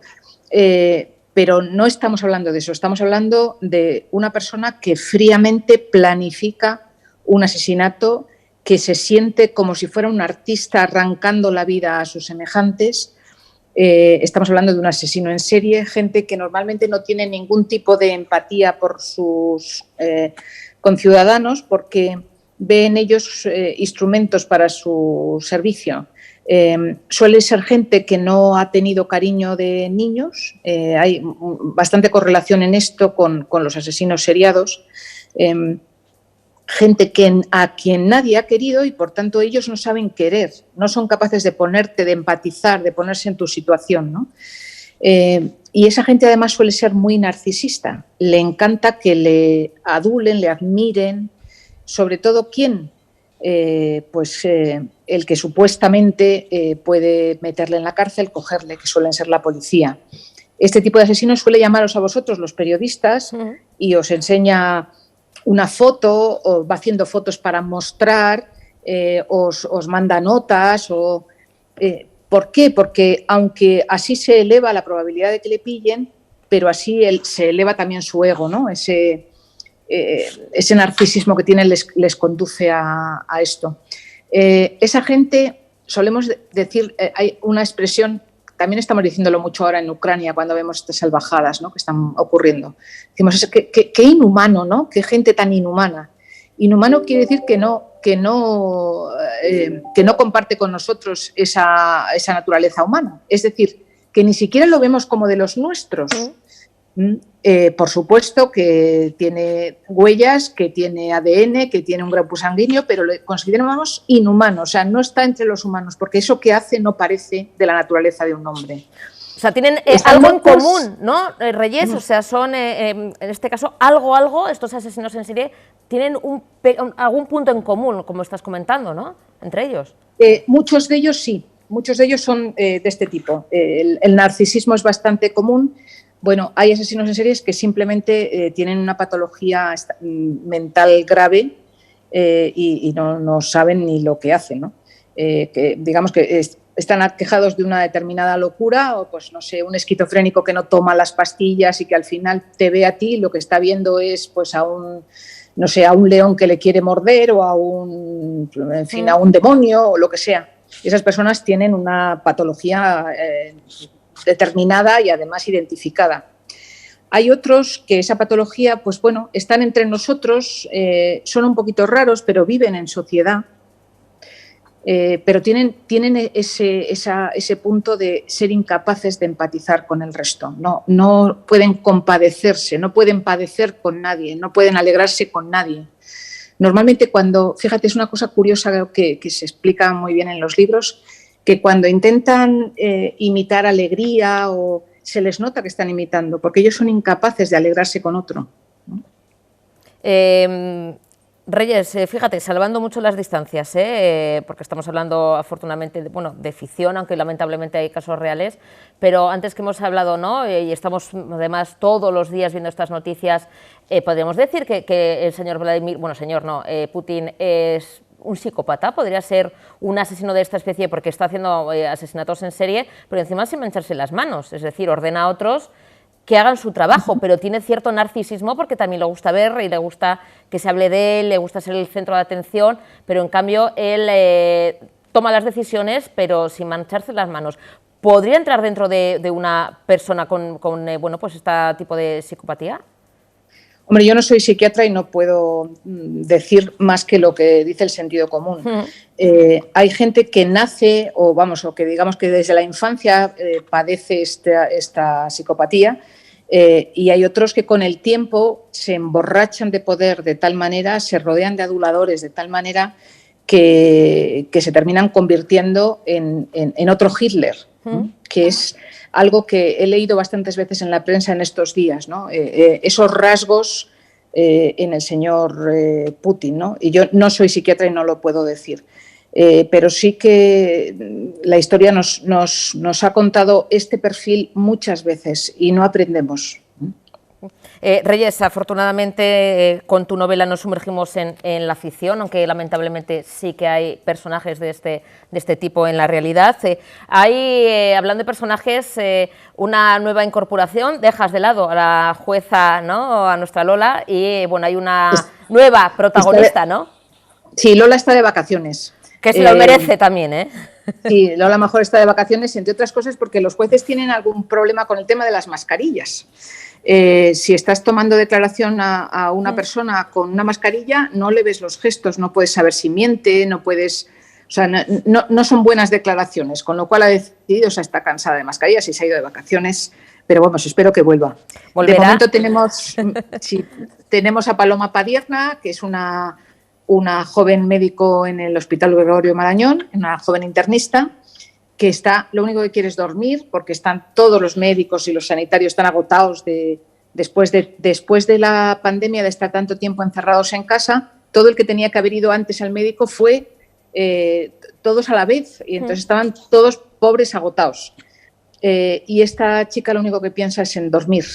Pero no estamos hablando de eso, estamos hablando de una persona que fríamente planifica un asesinato, que se siente como si fuera un artista arrancando la vida a sus semejantes. Estamos hablando de un asesino en serie, gente que normalmente no tiene ningún tipo de empatía por sus conciudadanos, porque ve en ellos instrumentos para su servicio. Suele ser gente que no ha tenido cariño de niños, hay bastante correlación en esto con los asesinos seriados, gente a quien nadie ha querido y por tanto ellos no saben querer, no son capaces de de empatizar, de ponerse en tu situación, ¿no? Y esa gente además suele ser muy narcisista, le encanta que le adulen, le admiren, sobre todo ¿quién? El que supuestamente puede meterle en la cárcel, cogerle, que suelen ser la policía. Este tipo de asesinos suele llamaros a vosotros, los periodistas, y os enseña una foto, o va haciendo fotos para mostrar, os manda notas. ¿Por qué? Porque aunque así se eleva la probabilidad de que le pillen, pero así se eleva también su ego, ¿no? Ese narcisismo que tienen les conduce a esto. Esa gente, solemos decir, hay una expresión, también estamos diciéndolo mucho ahora en Ucrania cuando vemos estas salvajadas, ¿no?, que están ocurriendo. Decimos, qué inhumano, ¿no? Qué gente tan inhumana. Inhumano quiere decir que no comparte con nosotros esa naturaleza humana. Es decir, que ni siquiera lo vemos como de los nuestros. Por supuesto que tiene huellas, que tiene ADN, que tiene un grupo sanguíneo, pero lo consideramos inhumano, o sea, no está entre los humanos, porque eso que hace no parece de la naturaleza de un hombre. O sea, tienen algo en común, ¿no, Reyes? O sea, son, en este caso, estos asesinos en serie, tienen algún punto en común, como estás comentando, ¿no?, entre ellos. Muchos de ellos sí, muchos de ellos son de este tipo. El narcisismo es bastante común. Bueno, hay asesinos en series que simplemente tienen una patología mental grave y no saben ni lo que hacen, ¿no? Que digamos que están aquejados de una determinada locura, o pues no sé, un esquizofrénico que no toma las pastillas y que al final te ve a ti, lo que está viendo es pues a un león que le quiere morder o a un demonio o lo que sea. Esas personas tienen una patología determinada y además identificada. Hay otros que esa patología, pues bueno, están entre nosotros, son un poquito raros, pero viven en sociedad, pero tienen ese punto de ser incapaces de empatizar con el resto. No pueden compadecerse, no pueden padecer con nadie, no pueden alegrarse con nadie. Normalmente fíjate, es una cosa curiosa que se explica muy bien en los libros, que cuando intentan imitar alegría se les nota que están imitando, porque ellos son incapaces de alegrarse con otro, ¿no? Reyes, fíjate, salvando mucho las distancias, porque estamos hablando afortunadamente de ficción, aunque lamentablemente hay casos reales, pero antes que hemos hablado, ¿no?, y estamos además todos los días viendo estas noticias, podríamos decir que el señor Putin es un psicópata, podría ser un asesino de esta especie porque está haciendo asesinatos en serie, pero encima sin mancharse las manos, es decir, ordena a otros que hagan su trabajo, pero tiene cierto narcisismo porque también le gusta ver y le gusta que se hable de él, le gusta ser el centro de atención, pero en cambio él toma las decisiones pero sin mancharse las manos. ¿Podría entrar dentro de una persona con este tipo de psicopatía? Hombre, yo no soy psiquiatra y no puedo decir más que lo que dice el sentido común. Hay gente que nace o que digamos que desde la infancia padece esta psicopatía, y hay otros que con el tiempo se emborrachan de poder de tal manera, se rodean de aduladores de tal manera que se terminan convirtiendo en otro Hitler, que es algo que he leído bastantes veces en la prensa en estos días, ¿no? Esos rasgos en el señor Putin, ¿no? Y yo no soy psiquiatra y no lo puedo decir, pero sí que la historia nos ha contado este perfil muchas veces y no aprendemos. Reyes, afortunadamente con tu novela nos sumergimos en la ficción, aunque lamentablemente sí que hay personajes de este tipo en la realidad. Hay, hablando de personajes, una nueva incorporación, dejas de lado a la jueza, ¿no?, a nuestra Lola, y bueno, hay una nueva protagonista, ¿no? Sí, Lola está de vacaciones. Que se lo merece también, ¿eh? Sí, Lola mejor está de vacaciones, entre otras cosas porque los jueces tienen algún problema con el tema de las mascarillas. Si estás tomando declaración a una persona con una mascarilla, no le ves los gestos, no puedes saber si miente, no puedes... O sea, no son buenas declaraciones, con lo cual ha decidido, o sea, está cansada de mascarillas y se ha ido de vacaciones, pero vamos, espero que vuelva. ¿Volverá? De momento tenemos a Paloma Padierna, que es una joven médico en el Hospital Gregorio Marañón, una joven internista, que lo único que quiere es dormir, porque están todos los médicos y los sanitarios están agotados después de la pandemia, de estar tanto tiempo encerrados en casa. Todo el que tenía que haber ido antes al médico fue todos a la vez, y entonces estaban todos pobres, agotados. Y esta chica lo único que piensa es en dormir.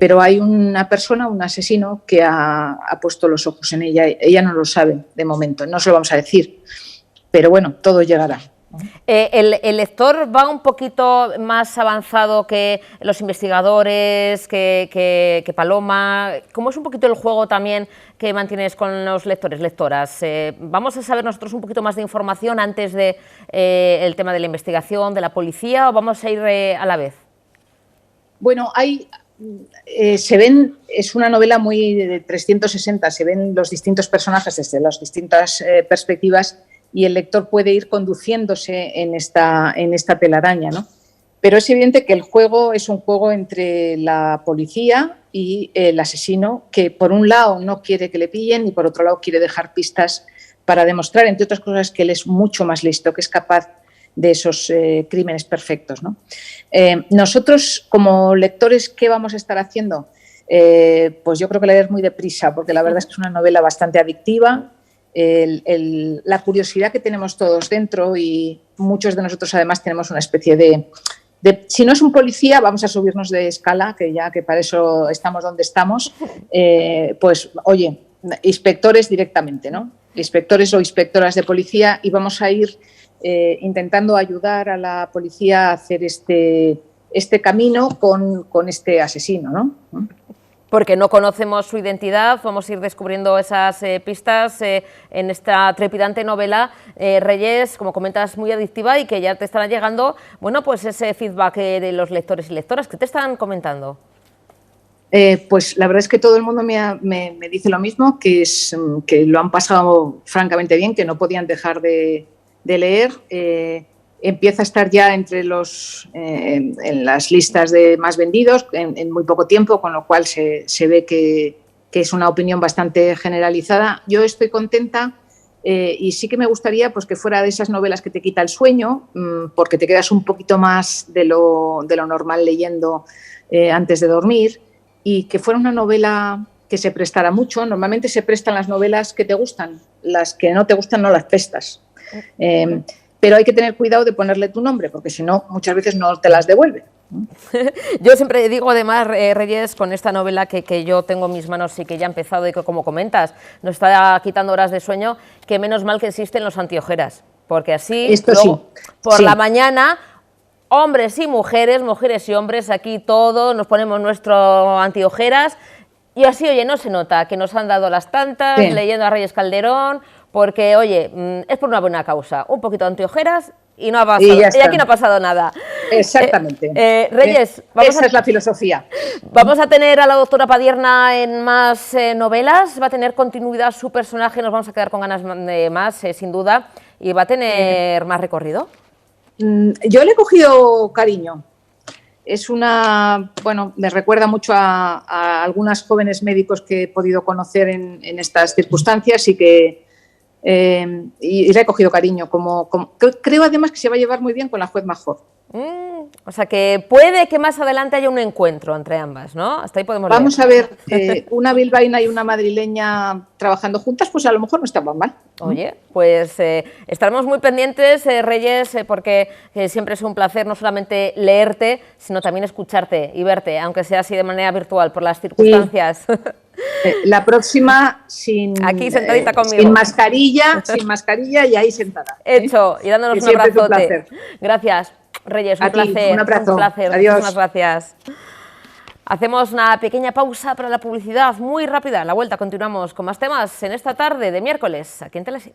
Pero hay una persona, un asesino, que ha puesto los ojos en ella. Ella no lo sabe de momento, no se lo vamos a decir, pero bueno, todo llegará. ¿El lector va un poquito más avanzado que los investigadores, que Paloma? ¿Cómo es un poquito el juego también que mantienes con los lectores, lectoras? ¿Vamos a saber nosotros un poquito más de información antes de el tema de la investigación, de la policía, o vamos a ir a la vez? Bueno, se ven, es una novela muy de 360, se ven los distintos personajes desde las distintas perspectivas, y el lector puede ir conduciéndose en esta telaraña, ¿no? Pero es evidente que el juego es un juego entre la policía y el asesino, que por un lado no quiere que le pillen y por otro lado quiere dejar pistas para demostrar, entre otras cosas, que él es mucho más listo, que es capaz de esos crímenes perfectos, ¿no? Nosotros, como lectores, ¿qué vamos a estar haciendo? Pues yo creo que leer muy deprisa, porque la verdad es que es una novela bastante adictiva. La curiosidad que tenemos todos dentro, y muchos de nosotros además tenemos una especie de si no es un policía, vamos a subirnos de escala, que para eso estamos donde estamos, pues oye, inspectores directamente, ¿no? Inspectores o inspectoras de policía, y vamos a ir intentando ayudar a la policía a hacer este camino con este asesino, ¿no? Porque no conocemos su identidad, vamos a ir descubriendo esas pistas en esta trepidante novela, Reyes, como comentas, muy adictiva, y que ya te estará llegando, bueno, pues ese feedback de los lectores y lectoras. ¿Qué te están comentando? Pues la verdad es que todo el mundo me dice lo mismo, que lo han pasado francamente bien, que no podían dejar de leer. Empieza a estar ya entre en las listas de más vendidos en muy poco tiempo, con lo cual se ve que es una opinión bastante generalizada. Yo estoy contenta, y sí que me gustaría pues que fuera de esas novelas que te quita el sueño, porque te quedas un poquito más de lo normal leyendo antes de dormir, y que fuera una novela que se prestara mucho. Normalmente se prestan las novelas que te gustan, las que no te gustan no las prestas. Pero hay que tener cuidado de ponerle tu nombre, porque si no, muchas veces no te las devuelven. Yo siempre digo, además, Reyes, con esta novela que yo tengo en mis manos y que ya ha empezado y que, como comentas, nos está quitando horas de sueño, que menos mal que existen los antiojeras, porque así luego, por la mañana, hombres y mujeres y hombres, aquí todos nos ponemos nuestro antiojeras, y así, oye, no se nota que nos han dado las tantas leyendo a Reyes Calderón, porque, oye, es por una buena causa, un poquito de antiojeras y no ha pasado, y aquí no ha pasado nada. Exactamente. Reyes, esa es la filosofía. Vamos a tener a la doctora Padierna en más novelas, va a tener continuidad su personaje, nos vamos a quedar con ganas de más, sin duda, y va a tener más recorrido. Yo le he cogido cariño. Es me recuerda mucho a algunas jóvenes médicos que he podido conocer en estas circunstancias, y que y le he cogido cariño. Creo además que se va a llevar muy bien con la juez Major. O sea que puede que más adelante haya un encuentro entre ambas, ¿no? Hasta ahí podemos leer. Vamos a ver, una bilbaína y una madrileña trabajando juntas, pues a lo mejor no está tan mal. Oye, pues estaremos muy pendientes, Reyes, porque siempre es un placer no solamente leerte, sino también escucharte y verte, aunque sea así de manera virtual, por las circunstancias. Sí. La próxima aquí sentadita conmigo. Sin mascarilla y ahí sentada. Hecho, y dándonos un abrazote. Gracias, Reyes, un placer. Un abrazo. Un placer. Adiós. Muchísimas gracias. Hacemos una pequeña pausa para la publicidad, muy rápida. A la vuelta continuamos con más temas en esta tarde de miércoles, aquí en Tele7.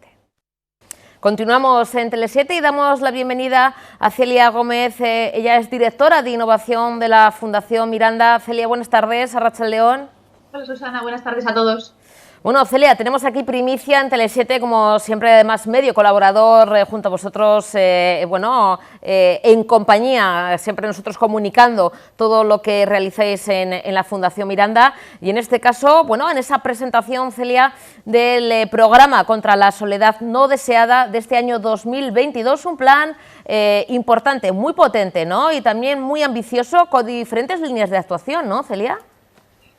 Continuamos en Tele7 y damos la bienvenida a Celia Gómez. Ella es directora de innovación de la Fundación Miranda. Celia, buenas tardes. Arratsaldeon. Hola Susana, buenas tardes a todos. Bueno, Celia, tenemos aquí primicia en Tele7, como siempre, además medio colaborador junto a vosotros, en compañía, siempre nosotros comunicando todo lo que realizáis en la Fundación Miranda. Y en este caso, bueno, en esa presentación, Celia, del programa contra la soledad no deseada de este año 2022, un plan importante, muy potente, ¿no? Y también muy ambicioso, con diferentes líneas de actuación, ¿no, Celia?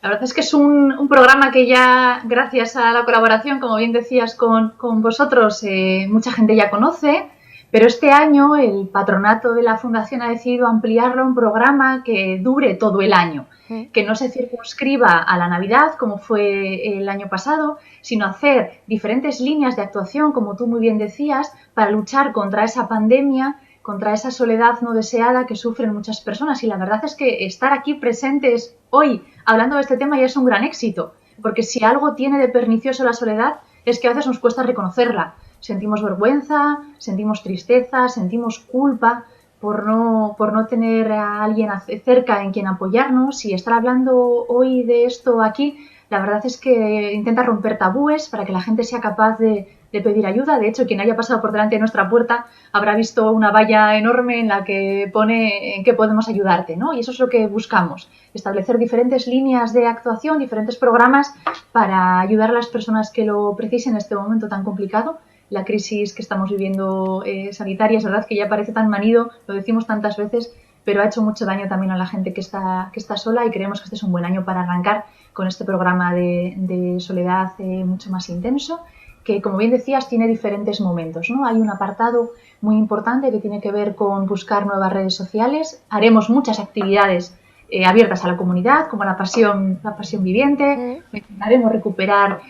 La verdad es que es un programa que ya, gracias a la colaboración, como bien decías, con vosotros, mucha gente ya conoce, pero este año el patronato de la Fundación ha decidido ampliarlo a un programa que dure todo el año, que no se circunscriba a la Navidad, como fue el año pasado, sino hacer diferentes líneas de actuación, como tú muy bien decías, para luchar contra esa pandemia, contra esa soledad no deseada que sufren muchas personas. Y la verdad es que estar aquí presentes hoy hablando de este tema ya es un gran éxito, porque si algo tiene de pernicioso la soledad es que a veces nos cuesta reconocerla. Sentimos vergüenza, sentimos tristeza, sentimos culpa por no tener a alguien cerca en quien apoyarnos. Y estar hablando hoy de esto aquí, la verdad es que intenta romper tabúes para que la gente sea capaz de pedir ayuda. De hecho, quien haya pasado por delante de nuestra puerta habrá visto una valla enorme en la que pone en qué podemos ayudarte, ¿no? Y eso es lo que buscamos, establecer diferentes líneas de actuación, diferentes programas para ayudar a las personas que lo precisen en este momento tan complicado. La crisis que estamos viviendo sanitaria, es verdad que ya parece tan manido, lo decimos tantas veces, pero ha hecho mucho daño también a la gente que está sola, y creemos que este es un buen año para arrancar con este programa de soledad mucho más intenso, que, como bien decías, tiene diferentes momentos, ¿no? Hay un apartado muy importante que tiene que ver con buscar nuevas redes sociales. Haremos muchas actividades abiertas a la comunidad, como la pasión viviente. Intentaremos recuperar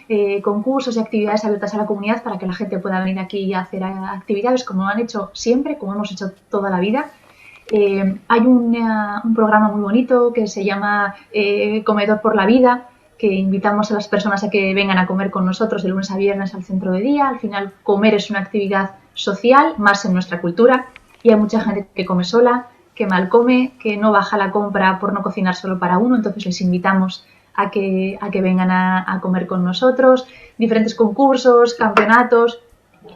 concursos y actividades abiertas a la comunidad para que la gente pueda venir aquí y hacer actividades como han hecho siempre, como hemos hecho toda la vida. Hay un programa muy bonito que se llama Comedor por la Vida, que invitamos a las personas a que vengan a comer con nosotros de lunes a viernes al centro de día. Al final, comer es una actividad social, más en nuestra cultura, y hay mucha gente que come sola, que mal come, que no baja la compra por no cocinar solo para uno. Entonces les invitamos a que vengan a comer con nosotros. Diferentes concursos, campeonatos,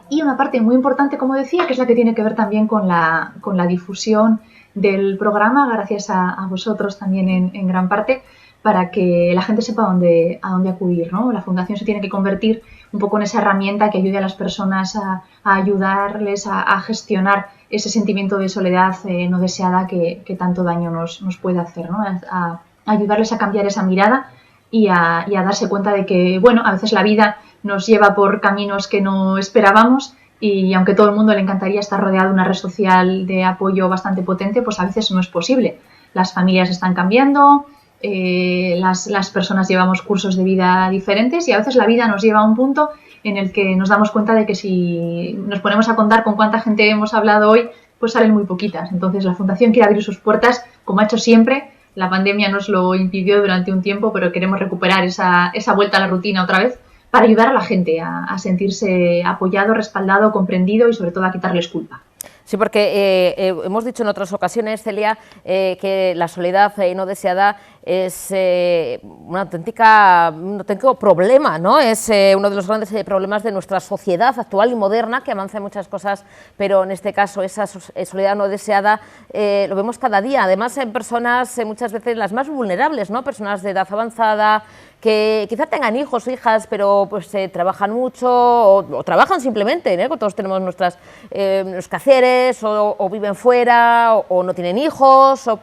y una parte muy importante, como decía, que es la que tiene que ver también con la difusión del programa, gracias a vosotros también en gran parte, para que la gente sepa a dónde acudir, ¿no? La Fundación se tiene que convertir un poco en esa herramienta que ayude a las personas a ayudarles a gestionar ese sentimiento de soledad no deseada que tanto daño nos puede hacer, ¿no? A ayudarles a cambiar esa mirada y a darse cuenta de que, bueno, a veces la vida nos lleva por caminos que no esperábamos, y aunque todo el mundo le encantaría estar rodeado de una red social de apoyo bastante potente, pues a veces no es posible. Las familias están cambiando, las personas llevamos cursos de vida diferentes, y a veces la vida nos lleva a un punto en el que nos damos cuenta de que si nos ponemos a contar con cuánta gente hemos hablado hoy, pues salen muy poquitas. Entonces la Fundación quiere abrir sus puertas, como ha hecho siempre. La pandemia nos lo impidió durante un tiempo, pero queremos recuperar esa vuelta a la rutina otra vez, para ayudar a la gente a sentirse apoyado, respaldado, comprendido, y sobre todo a quitarles culpa. Sí, porque hemos dicho en otras ocasiones, Celia, que la soledad no deseada es un auténtico problema, ¿no? Es uno de los grandes problemas de nuestra sociedad actual y moderna, que avanza en muchas cosas, pero en este caso esa soledad no deseada lo vemos cada día. Además, en personas muchas veces las más vulnerables, ¿no? Personas de edad avanzada, que quizá tengan hijos o hijas, pero pues trabajan mucho o trabajan simplemente, ¿no? Todos tenemos nuestros quehaceres, o viven fuera, o no tienen hijos, o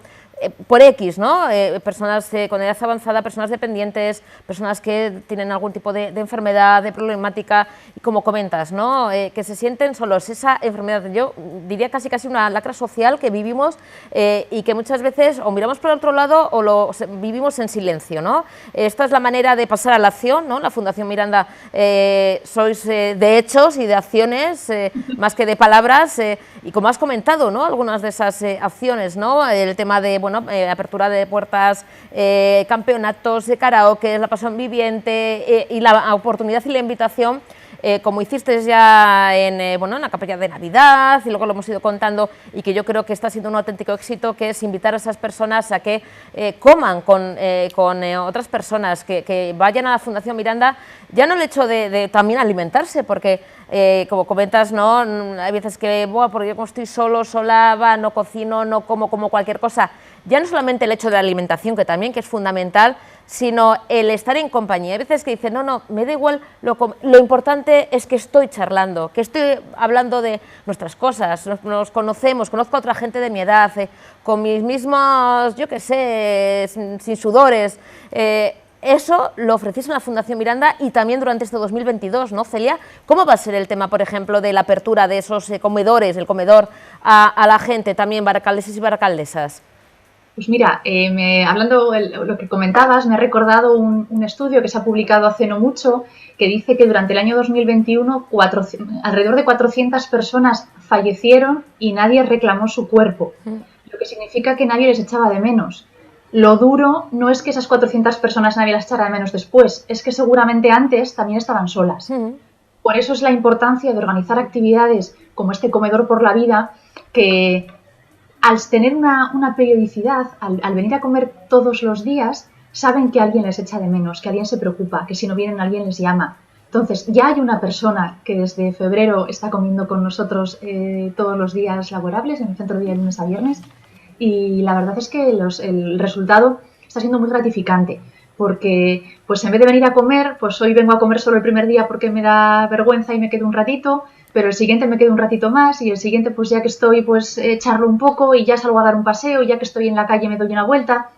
por X, ¿no? Personas con edad avanzada, personas dependientes, personas que tienen algún tipo de enfermedad, de problemática, y como comentas, ¿no? Que se sienten solos. Esa enfermedad, yo diría casi una lacra social que vivimos, y que muchas veces o miramos por el otro lado o lo vivimos en silencio, ¿no? Esta es la manera de pasar a la acción, ¿no? La Fundación Miranda sois de hechos y de acciones, más que de palabras, y como has comentado, ¿no? Algunas de esas acciones, ¿no? El tema de, bueno, apertura de puertas, campeonatos de karaoke, la pasión viviente, y la oportunidad y la invitación como hiciste ya en la campaña de Navidad, y luego lo hemos ido contando, y que yo creo que está siendo un auténtico éxito, que es invitar a esas personas a que coman con otras personas, que vayan a la Fundación Miranda, ya no el hecho de también alimentarse, porque como comentas, ¿no? Hay veces que, porque yo como estoy sola, no cocino, no como cualquier cosa. Ya no solamente el hecho de la alimentación, que también que es fundamental, sino el estar en compañía. Hay veces que dicen, no, me da igual, lo importante es que estoy charlando, que estoy hablando de nuestras cosas, nos conocemos, conozco a otra gente de mi edad, con mis mismos, yo qué sé, sin sudores. Eso lo ofrecéis en la Fundación Miranda y también durante este 2022, ¿no, Celia? ¿Cómo va a ser el tema, por ejemplo, de la apertura de esos comedores, el comedor a la gente, también baracaldeses y baracaldesas? Pues mira, hablando de lo que comentabas, me ha recordado un estudio que se ha publicado hace no mucho, que dice que durante el año 2021 alrededor de 400 personas fallecieron y nadie reclamó su cuerpo, lo que significa que nadie les echaba de menos. Lo duro no es que esas 400 personas nadie las echara de menos después, es que seguramente antes también estaban solas. Por eso es la importancia de organizar actividades como este comedor por la vida, que al tener una periodicidad, al venir a comer todos los días, saben que alguien les echa de menos, que alguien se preocupa, que si no vienen alguien les llama. Entonces, ya hay una persona que desde febrero está comiendo con nosotros todos los días laborables en el centro de día de lunes a viernes, y la verdad es que el resultado está siendo muy gratificante, porque pues en vez de venir a comer, pues hoy vengo a comer solo el primer día porque me da vergüenza y me quedo un ratito, pero el siguiente me quedo un ratito más, y el siguiente pues ya que estoy pues charlo un poco y ya salgo a dar un paseo, ya que estoy en la calle me doy una vuelta,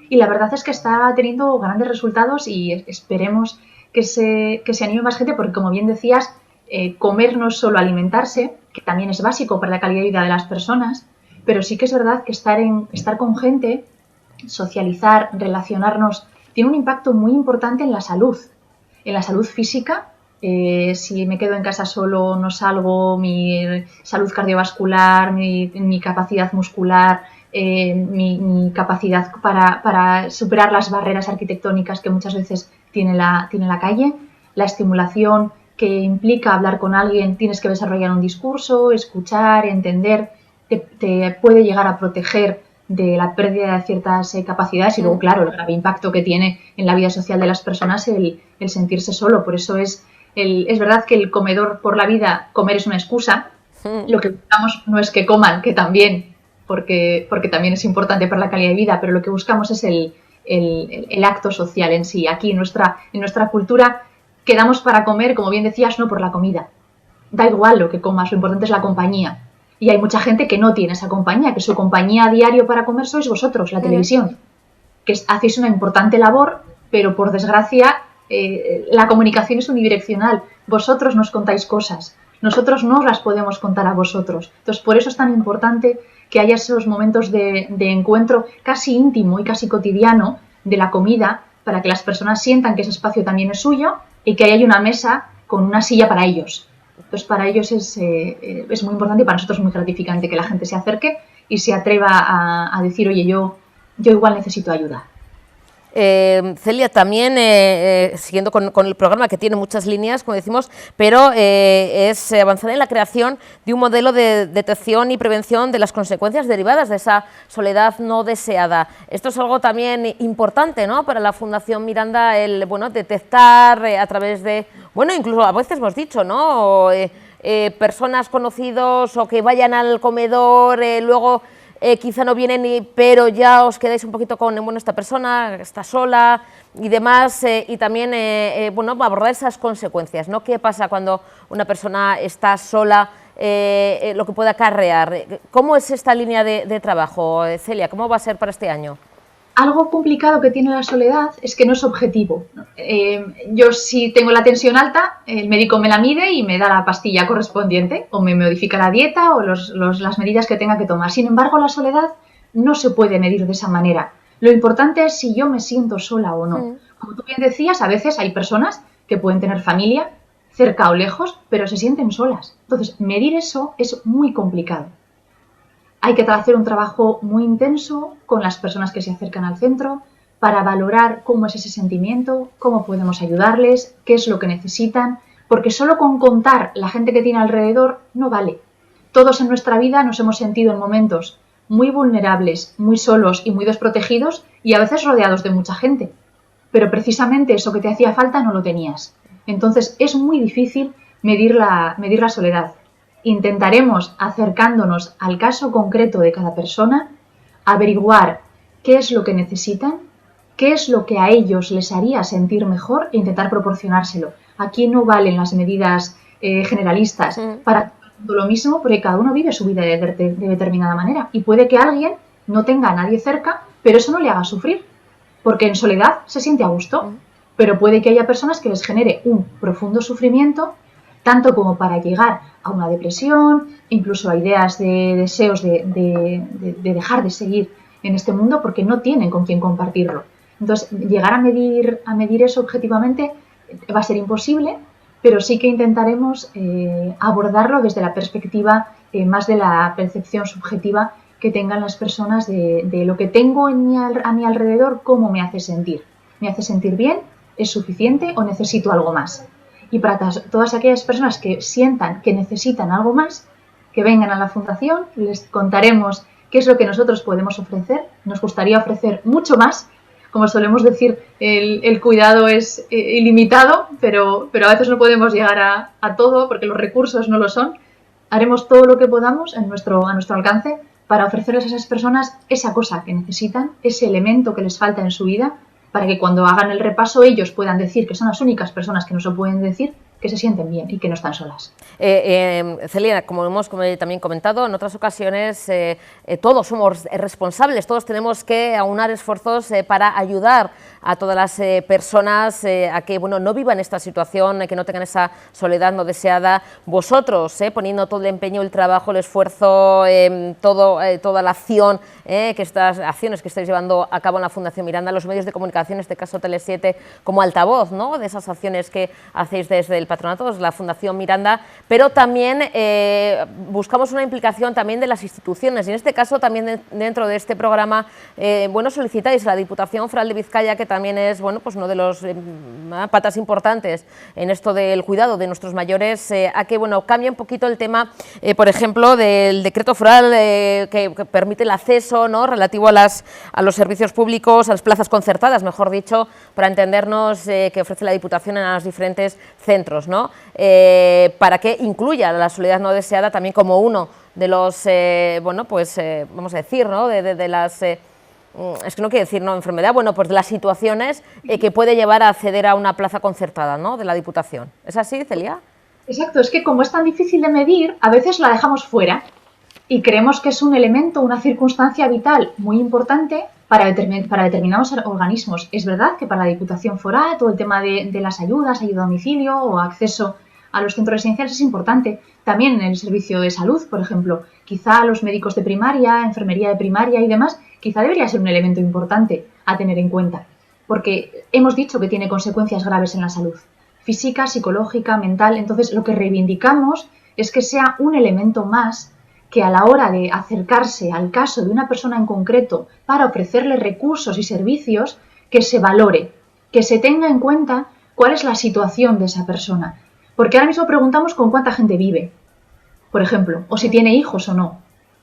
y la verdad es que está teniendo grandes resultados y esperemos que se anime más gente, porque como bien decías, comer no es solo alimentarse, que también es básico para la calidad de vida de las personas, pero sí que es verdad que estar con gente, socializar, relacionarnos, tiene un impacto muy importante en la salud física. Si me quedo en casa solo, no salgo, mi salud cardiovascular, mi capacidad muscular, mi capacidad para superar las barreras arquitectónicas que muchas veces tiene la calle, la estimulación que implica hablar con alguien, tienes que desarrollar un discurso, escuchar, entender, te puede llegar a proteger de la pérdida de ciertas capacidades, y luego, claro, el grave impacto que tiene en la vida social de las personas el sentirse solo. Por eso es verdad que el comedor por la vida, comer es una excusa. Lo que buscamos no es que coman, que también, porque también es importante para la calidad de vida, pero lo que buscamos es el acto social en sí. Aquí en nuestra cultura quedamos para comer, como bien decías, no por la comida. Da igual lo que comas, lo importante es la compañía. Y hay mucha gente que no tiene esa compañía, que su compañía a diario para comer sois vosotros, la televisión, que hacéis una importante labor, pero por desgracia la comunicación es unidireccional. Vosotros nos contáis cosas, nosotros no os las podemos contar a vosotros. Entonces, por eso es tan importante que haya esos momentos de encuentro casi íntimo y casi cotidiano de la comida, para que las personas sientan que ese espacio también es suyo y que haya una mesa con una silla para ellos. Entonces, para ellos es muy importante, y para nosotros muy gratificante que la gente se acerque y se atreva a decir, oye, yo igual necesito ayuda. Celia, también siguiendo con el programa, que tiene muchas líneas, como decimos, pero es avanzar en la creación de un modelo de detección y prevención de las consecuencias derivadas de esa soledad no deseada. Esto es algo también importante, ¿no?, para la Fundación Miranda, el detectar a través de, incluso a veces hemos dicho, ¿no?, personas conocidos o que vayan al comedor, luego quizá no vienen, pero ya os quedáis un poquito con, esta persona está sola y demás, y también, abordar esas consecuencias, ¿no? ¿Qué pasa cuando una persona está sola, lo que puede acarrear? ¿Cómo es esta línea de trabajo, Celia? ¿Cómo va a ser para este año? Algo complicado que tiene la soledad es que no es objetivo. Yo, si tengo la tensión alta, el médico me la mide y me da la pastilla correspondiente, o me modifica la dieta o las medidas que tenga que tomar. Sin embargo, la soledad no se puede medir de esa manera. Lo importante es si yo me siento sola o no. Como tú bien decías, a veces hay personas que pueden tener familia cerca o lejos, pero se sienten solas. Entonces, medir eso es muy complicado. Hay que hacer un trabajo muy intenso con las personas que se acercan al centro para valorar cómo es ese sentimiento, cómo podemos ayudarles, qué es lo que necesitan, porque solo con contar la gente que tiene alrededor no vale. Todos en nuestra vida nos hemos sentido en momentos muy vulnerables, muy solos y muy desprotegidos y a veces rodeados de mucha gente. Pero precisamente eso que te hacía falta no lo tenías. Entonces es muy difícil medir la soledad. Intentaremos, acercándonos al caso concreto de cada persona, averiguar qué es lo que necesitan, qué es lo que a ellos les haría sentir mejor e intentar proporcionárselo. Aquí no valen las medidas generalistas para lo mismo, porque cada uno vive su vida de determinada manera y puede que alguien no tenga a nadie cerca, pero eso no le haga sufrir, porque en soledad se siente a gusto, pero puede que haya personas que les genere un profundo sufrimiento, tanto como para llegar a una depresión, incluso a ideas de deseos de dejar de seguir en este mundo porque no tienen con quién compartirlo. Entonces, llegar a medir eso objetivamente va a ser imposible, pero sí que intentaremos abordarlo desde la perspectiva más de la percepción subjetiva que tengan las personas de lo que tengo a mi alrededor, cómo me hace sentir. ¿Me hace sentir bien? ¿Es suficiente o necesito algo más? Y para todas aquellas personas que sientan que necesitan algo más, que vengan a la Fundación, les contaremos qué es lo que nosotros podemos ofrecer. Nos gustaría ofrecer mucho más. Como solemos decir, el cuidado es ilimitado, pero a veces no podemos llegar a todo porque los recursos no lo son. Haremos todo lo que podamos a nuestro alcance para ofrecerles a esas personas esa cosa que necesitan, ese elemento que les falta en su vida, para que cuando hagan el repaso ellos puedan decir que son las únicas personas que nos lo pueden decir, que se sienten bien y que no están solas. Celia, como hemos también comentado en otras ocasiones, todos somos responsables, todos tenemos que aunar esfuerzos para ayudar a todas las personas a que no vivan esta situación, que no tengan esa soledad no deseada. Vosotros, poniendo todo el empeño, el trabajo, el esfuerzo, toda la acción, que estas acciones que estáis llevando a cabo en la Fundación Miranda, los medios de comunicación, en este caso Tele7, como altavoz, ¿no?, de esas acciones que hacéis desde el patronato, la Fundación Miranda, pero también buscamos una implicación también de las instituciones, y en este caso también dentro de este programa solicitáis a la Diputación Foral de Vizcaya, que también es pues uno de los patas importantes en esto del cuidado de nuestros mayores, a que cambie un poquito el tema, por ejemplo, del decreto foral que permite el acceso, ¿no?, relativo a los servicios públicos, a las plazas concertadas, mejor dicho, para entendernos, que ofrece la Diputación en los diferentes centros, ¿no?, para que incluya la soledad no deseada también como uno de los, vamos a decir, ¿no?, de las, es que no quiero decir enfermedad, pues de las situaciones que puede llevar a acceder a una plaza concertada, ¿no?, de la Diputación. ¿Es así, Celia? Exacto, es que como es tan difícil de medir, a veces la dejamos fuera y creemos que es un elemento, una circunstancia vital muy importante para determinados organismos. Es verdad que para la Diputación Foral todo el tema de las ayudas, ayuda a domicilio o acceso a los centros residenciales es importante. También en el servicio de salud, por ejemplo, quizá los médicos de primaria, enfermería de primaria y demás, quizá debería ser un elemento importante a tener en cuenta, porque hemos dicho que tiene consecuencias graves en la salud, física, psicológica, mental. Entonces lo que reivindicamos es que sea un elemento más que a la hora de acercarse al caso de una persona en concreto para ofrecerle recursos y servicios, que se valore, que se tenga en cuenta cuál es la situación de esa persona. Porque ahora mismo preguntamos con cuánta gente vive, por ejemplo, o si tiene hijos o no.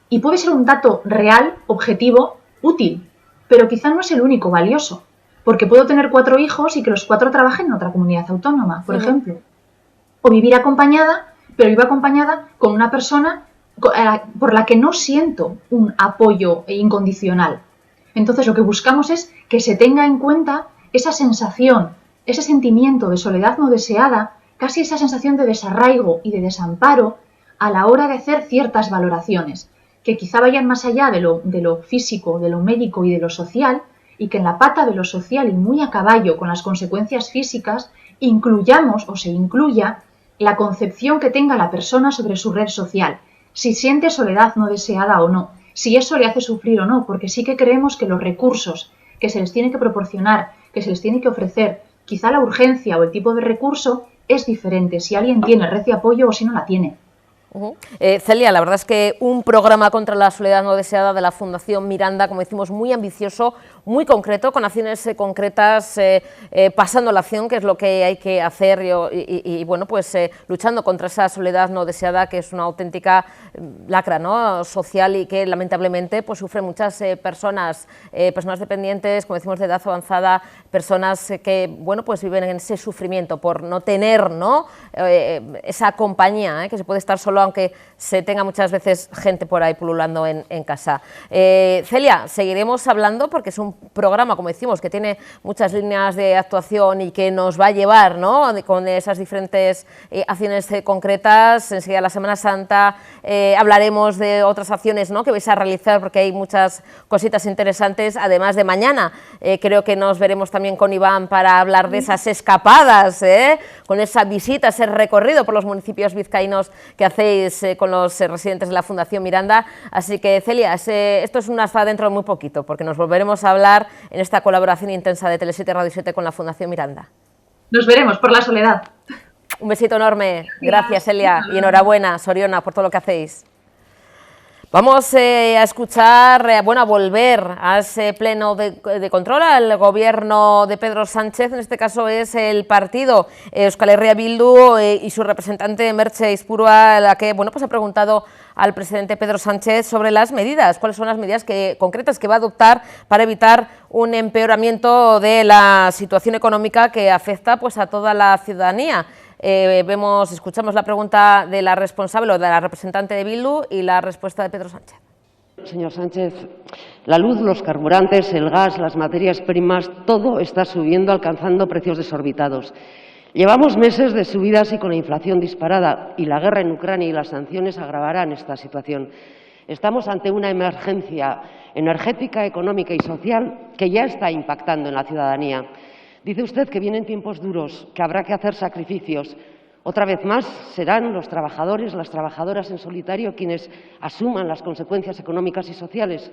Y puede ser un dato real, objetivo, útil, pero quizá no es el único valioso, porque puedo tener 4 hijos y que los 4 trabajen en otra comunidad autónoma, por ejemplo. O vivir acompañada, pero vivo acompañada con una persona por la que no siento un apoyo incondicional. Entonces lo que buscamos es que se tenga en cuenta esa sensación, ese sentimiento de soledad no deseada, casi esa sensación de desarraigo y de desamparo a la hora de hacer ciertas valoraciones, que quizá vayan más allá de lo físico, de lo médico y de lo social, y que en la pata de lo social y muy a caballo con las consecuencias físicas incluyamos o se incluya la concepción que tenga la persona sobre su red social, si siente soledad no deseada o no, si eso le hace sufrir o no, porque sí que creemos que los recursos que se les tiene que proporcionar, que se les tiene que ofrecer, quizá la urgencia o el tipo de recurso es diferente si alguien tiene red de apoyo o si no la tiene. Celia, la verdad es que un programa contra la soledad no deseada de la Fundación Miranda, como decimos, muy ambicioso, muy concreto, con acciones concretas, pasando a la acción, que es lo que hay que hacer, y bueno, pues luchando contra esa soledad no deseada, que es una auténtica lacra, ¿no?, social, y que lamentablemente pues sufren muchas personas dependientes, como decimos, de edad avanzada, personas que bueno, pues viven en ese sufrimiento por no tener, ¿no?, esa compañía, que se puede estar solo aunque se tenga muchas veces gente por ahí pululando en casa. Celia, seguiremos hablando porque es un programa, como decimos, que tiene muchas líneas de actuación y que nos va a llevar, ¿no?, con esas diferentes acciones concretas. Enseguida la Semana Santa hablaremos de otras acciones, ¿no?, que vais a realizar, porque hay muchas cositas interesantes, además de mañana. Creo que nos veremos también con Iván para hablar de esas escapadas, con esa visita, ese recorrido por los municipios vizcaínos que hacéis con los residentes de la Fundación Miranda. Así que, Celia, esto es una hasta dentro de muy poquito, porque nos volveremos a hablar en esta colaboración intensa de Tele7 Radio 7 con la Fundación Miranda. Nos veremos por la soledad. Un besito enorme. Gracias, Celia, y enhorabuena, Soriona, por todo lo que hacéis. Vamos a escuchar, a volver a ese pleno de control al gobierno de Pedro Sánchez. En este caso es el partido Euskal Herria Bildu y su representante Merche Izpurua, la que ha preguntado al presidente Pedro Sánchez sobre las medidas, cuáles son las medidas concretas que va a adoptar para evitar un empeoramiento de la situación económica que afecta pues a toda la ciudadanía. Escuchamos la pregunta de la responsable o de la representante de Bildu y la respuesta de Pedro Sánchez. Señor Sánchez, la luz, los carburantes, el gas, las materias primas, todo está subiendo, alcanzando precios desorbitados. Llevamos meses de subidas y con la inflación disparada, y la guerra en Ucrania y las sanciones agravarán esta situación. Estamos ante una emergencia energética, económica y social que ya está impactando en la ciudadanía. Dice usted que vienen tiempos duros, que habrá que hacer sacrificios. Otra vez más serán los trabajadores, las trabajadoras en solitario quienes asuman las consecuencias económicas y sociales.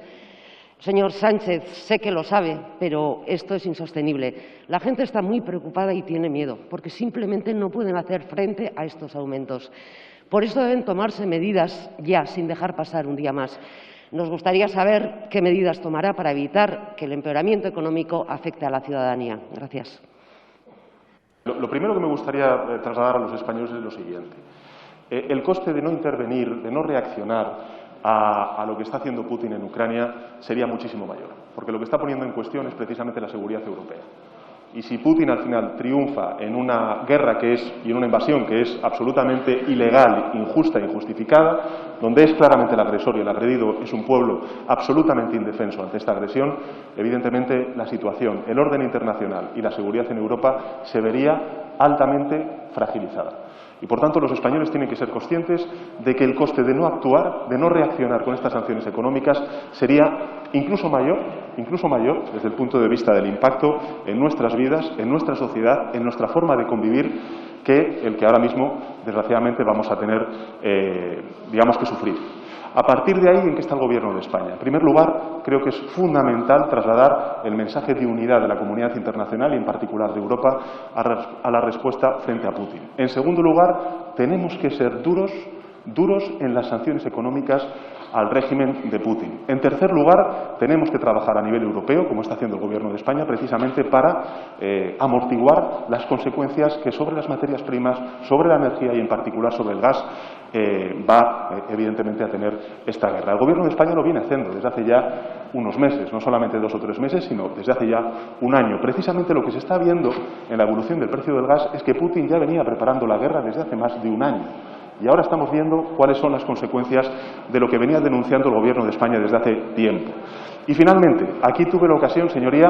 Señor Sánchez, sé que lo sabe, pero esto es insostenible. La gente está muy preocupada y tiene miedo, porque simplemente no pueden hacer frente a estos aumentos. Por eso deben tomarse medidas ya, sin dejar pasar un día más. Nos gustaría saber qué medidas tomará para evitar que el empeoramiento económico afecte a la ciudadanía. Gracias. Lo primero que me gustaría trasladar a los españoles es lo siguiente. El coste de no intervenir, de no reaccionar a lo que está haciendo Putin en Ucrania sería muchísimo mayor, porque lo que está poniendo en cuestión es precisamente la seguridad europea. Y si Putin al final triunfa en una guerra y en una invasión que es absolutamente ilegal, injusta e injustificada, donde es claramente el agresor y el agredido es un pueblo absolutamente indefenso ante esta agresión, evidentemente la situación, el orden internacional y la seguridad en Europa se vería altamente fragilizada. Y, por tanto, los españoles tienen que ser conscientes de que el coste de no actuar, de no reaccionar con estas sanciones económicas, sería incluso mayor desde el punto de vista del impacto en nuestras vidas, en nuestra sociedad, en nuestra forma de convivir, que el que ahora mismo, desgraciadamente, vamos a tener, que sufrir. A partir de ahí, ¿en qué está el Gobierno de España? En primer lugar, creo que es fundamental trasladar el mensaje de unidad de la comunidad internacional y, en particular, de Europa, a la respuesta frente a Putin. En segundo lugar, tenemos que ser duros en las sanciones económicas al régimen de Putin. En tercer lugar, tenemos que trabajar a nivel europeo, como está haciendo el Gobierno de España, precisamente para amortiguar las consecuencias que sobre las materias primas, sobre la energía y, en particular, sobre el gas, va, evidentemente, a tener esta guerra. El Gobierno de España lo viene haciendo desde hace ya unos meses, no solamente 2 o 3 meses, sino desde hace ya un año. Precisamente lo que se está viendo en la evolución del precio del gas es que Putin ya venía preparando la guerra desde hace más de un año. Y ahora estamos viendo cuáles son las consecuencias de lo que venía denunciando el Gobierno de España desde hace tiempo. Y, finalmente, aquí tuve la ocasión, señoría,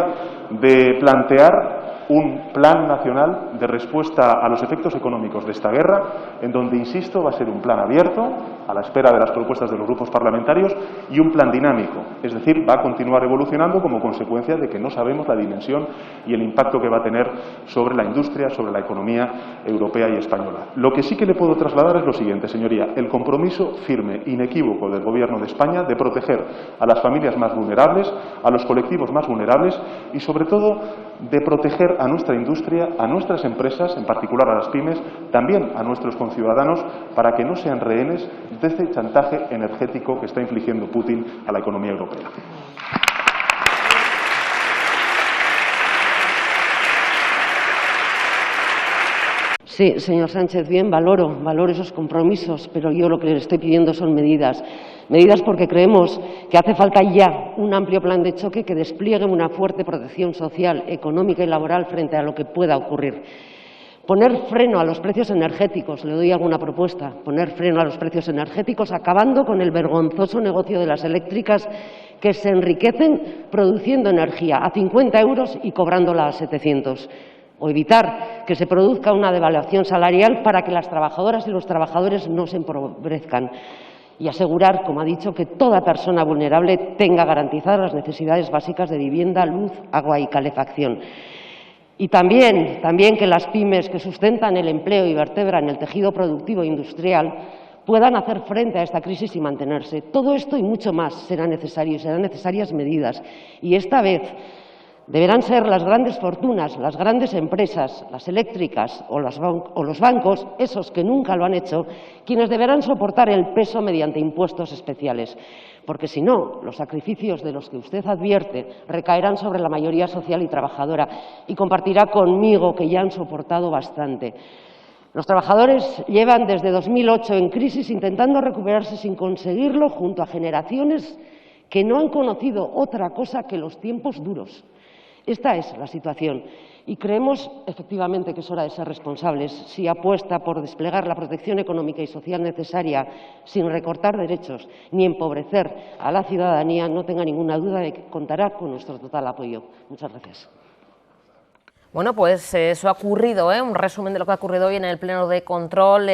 de plantear un plan nacional de respuesta a los efectos económicos de esta guerra, en donde, insisto, va a ser un plan abierto, a la espera de las propuestas de los grupos parlamentarios, y un plan dinámico, es decir, va a continuar evolucionando como consecuencia de que no sabemos la dimensión y el impacto que va a tener sobre la industria, sobre la economía europea y española. Lo que sí que le puedo trasladar es lo siguiente, señoría, el compromiso firme, inequívoco del Gobierno de España de proteger a las familias más vulnerables, a los colectivos más vulnerables y, sobre todo, de proteger a nuestra industria, a nuestras empresas, en particular a las pymes, también a nuestros conciudadanos, para que no sean rehenes de este chantaje energético que está infligiendo Putin a la economía europea. Sí, señor Sánchez, bien, valoro esos compromisos, pero yo lo que le estoy pidiendo son medidas. Medidas porque creemos que hace falta ya un amplio plan de choque que despliegue una fuerte protección social, económica y laboral frente a lo que pueda ocurrir. Poner freno a los precios energéticos, le doy alguna propuesta, poner freno a los precios energéticos, acabando con el vergonzoso negocio de las eléctricas que se enriquecen produciendo energía a 50 euros y cobrándola a 700. O evitar que se produzca una devaluación salarial para que las trabajadoras y los trabajadores no se empobrezcan. Y asegurar, como ha dicho, que toda persona vulnerable tenga garantizadas las necesidades básicas de vivienda, luz, agua y calefacción. Y también que las pymes que sustentan el empleo y vertebran el tejido productivo e industrial puedan hacer frente a esta crisis y mantenerse. Todo esto y mucho más será necesario y serán necesarias medidas. Y esta vez deberán ser las grandes fortunas, las grandes empresas, las eléctricas o los bancos, esos que nunca lo han hecho, quienes deberán soportar el peso mediante impuestos especiales. Porque si no, los sacrificios de los que usted advierte recaerán sobre la mayoría social y trabajadora y compartirá conmigo que ya han soportado bastante. Los trabajadores llevan desde 2008 en crisis intentando recuperarse sin conseguirlo junto a generaciones que no han conocido otra cosa que los tiempos duros. Esta es la situación y creemos efectivamente que es hora de ser responsables. Si apuesta por desplegar la protección económica y social necesaria sin recortar derechos ni empobrecer a la ciudadanía, no tenga ninguna duda de que contará con nuestro total apoyo. Muchas gracias. Bueno, pues eso ha ocurrido, un resumen de lo que ha ocurrido hoy en el Pleno de Control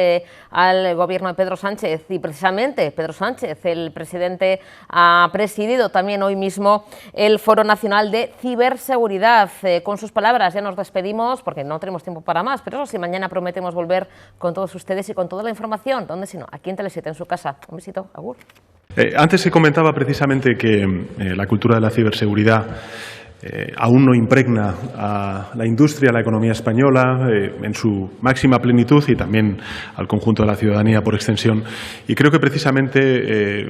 al Gobierno de Pedro Sánchez. Y precisamente Pedro Sánchez, el presidente, ha presidido también hoy mismo el Foro Nacional de Ciberseguridad. Con sus palabras ya nos despedimos porque no tenemos tiempo para más, pero eso sí, mañana prometemos volver con todos ustedes y con toda la información. ¿Dónde si no? Aquí en Tele7, en su casa. Un besito, agur. Antes se comentaba precisamente que la cultura de la ciberseguridad aún no impregna a la industria, a la economía española en su máxima plenitud y también al conjunto de la ciudadanía por extensión. Y creo que precisamente,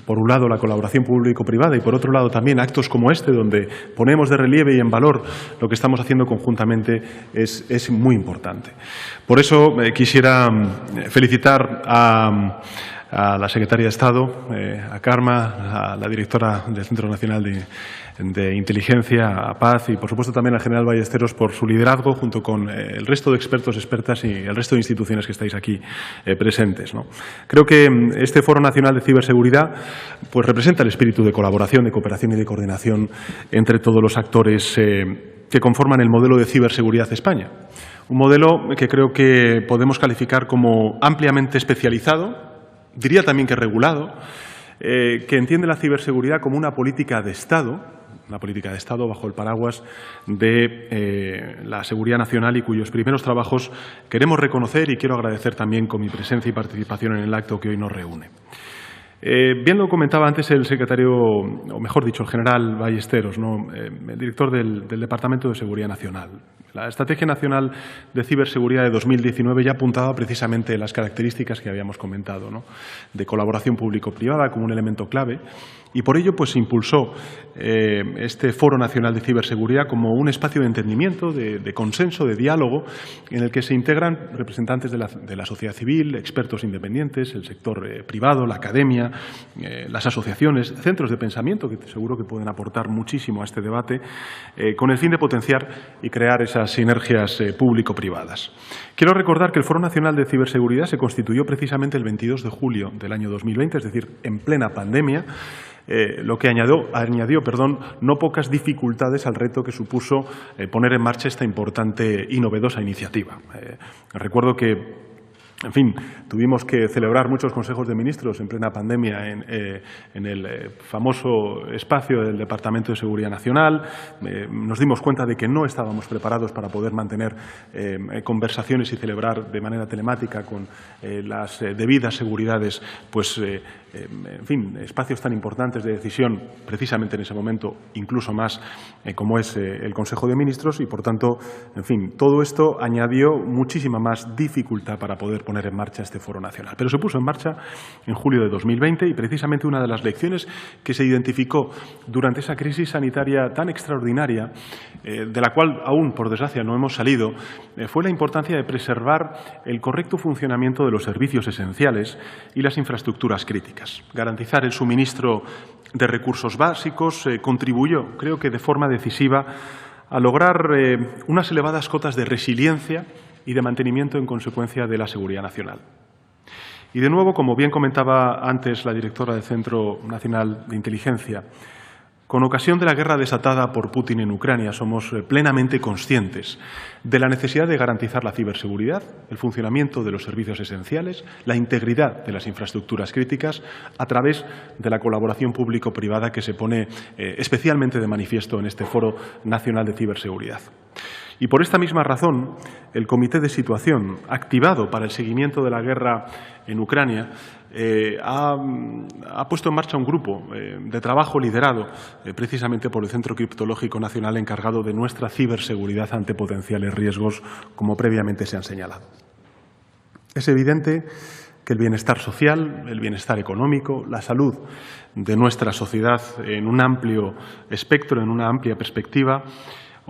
por un lado, la colaboración público-privada y por otro lado también actos como este, donde ponemos de relieve y en valor lo que estamos haciendo conjuntamente, es muy importante. Por eso quisiera felicitar a la secretaria de Estado, a Carme, a la directora del Centro Nacional de Inteligencia, a Paz y, por supuesto, también al general Ballesteros por su liderazgo junto con el resto de expertos, expertas y el resto de instituciones que estáis aquí presentes, ¿no? Creo que este Foro Nacional de Ciberseguridad pues representa el espíritu de colaboración, de cooperación y de coordinación entre todos los actores que conforman el modelo de ciberseguridad de España. Un modelo que creo que podemos calificar como ampliamente especializado, diría también que regulado, que entiende la ciberseguridad como una política de Estado bajo el paraguas de la seguridad nacional y cuyos primeros trabajos queremos reconocer y quiero agradecer también con mi presencia y participación en el acto que hoy nos reúne. Bien lo comentaba antes el secretario, o mejor dicho, el general Ballesteros, ¿no? El director del Departamento de Seguridad Nacional. La Estrategia Nacional de Ciberseguridad de 2019 ya apuntaba precisamente las características que habíamos comentado, ¿no? De colaboración público-privada como un elemento clave y por ello pues impulsó este Foro Nacional de Ciberseguridad como un espacio de entendimiento, de consenso, de diálogo en el que se integran representantes de la sociedad civil, expertos independientes, el sector privado, la academia, las asociaciones, centros de pensamiento que seguro que pueden aportar muchísimo a este debate con el fin de potenciar y crear esas sinergias público-privadas. Quiero recordar que el Foro Nacional de Ciberseguridad se constituyó precisamente el 22 de julio del año 2020, es decir, en plena pandemia, lo que añadió no pocas dificultades al reto que supuso poner en marcha esta importante y novedosa iniciativa. Recuerdo que En fin, tuvimos que celebrar muchos consejos de ministros en plena pandemia en el famoso espacio del Departamento de Seguridad Nacional. Nos dimos cuenta de que no estábamos preparados para poder mantener conversaciones y celebrar de manera telemática con las debidas seguridades, pues, en fin, espacios tan importantes de decisión, precisamente en ese momento, incluso más como es el Consejo de Ministros y, por tanto, en fin, todo esto añadió muchísima más dificultad para poder poner en marcha este foro nacional. Pero se puso en marcha en julio de 2020 y precisamente una de las lecciones que se identificó durante esa crisis sanitaria tan extraordinaria, de la cual aún, por desgracia, no hemos salido, fue la importancia de preservar el correcto funcionamiento de los servicios esenciales y las infraestructuras críticas. Garantizar el suministro de recursos básicos contribuyó, creo que de forma decisiva, a lograr unas elevadas cotas de resiliencia y de mantenimiento en consecuencia de la seguridad nacional. Y de nuevo, como bien comentaba antes la directora del Centro Nacional de Inteligencia, con ocasión de la guerra desatada por Putin en Ucrania, somos plenamente conscientes de la necesidad de garantizar la ciberseguridad, el funcionamiento de los servicios esenciales, la integridad de las infraestructuras críticas a través de la colaboración público-privada que se pone especialmente de manifiesto en este Foro Nacional de Ciberseguridad. Y por esta misma razón, el Comité de Situación, activado para el seguimiento de la guerra en Ucrania, ha puesto en marcha un grupo de trabajo liderado precisamente por el Centro Criptológico Nacional encargado de nuestra ciberseguridad ante potenciales riesgos, como previamente se han señalado. Es evidente que el bienestar social, el bienestar económico, la salud de nuestra sociedad en un amplio espectro, en una amplia perspectiva,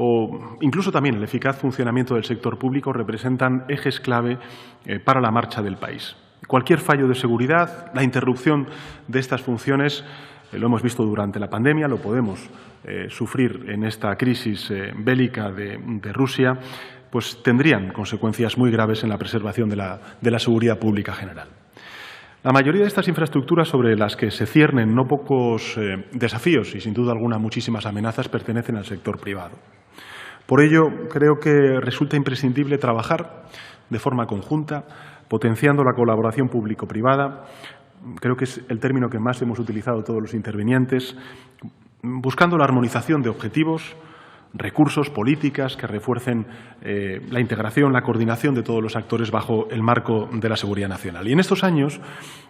o incluso también el eficaz funcionamiento del sector público representan ejes clave para la marcha del país. Cualquier fallo de seguridad, la interrupción de estas funciones, lo hemos visto durante la pandemia, lo podemos sufrir en esta crisis bélica de Rusia, pues tendrían consecuencias muy graves en la preservación de la seguridad pública general. La mayoría de estas infraestructuras sobre las que se ciernen no pocos desafíos y, sin duda alguna, muchísimas amenazas pertenecen al sector privado. Por ello, creo que resulta imprescindible trabajar de forma conjunta, potenciando la colaboración público-privada, creo que es el término que más hemos utilizado todos los intervinientes, buscando la armonización de objetivos, recursos, políticas que refuercen la integración, la coordinación de todos los actores bajo el marco de la seguridad nacional. Y en estos años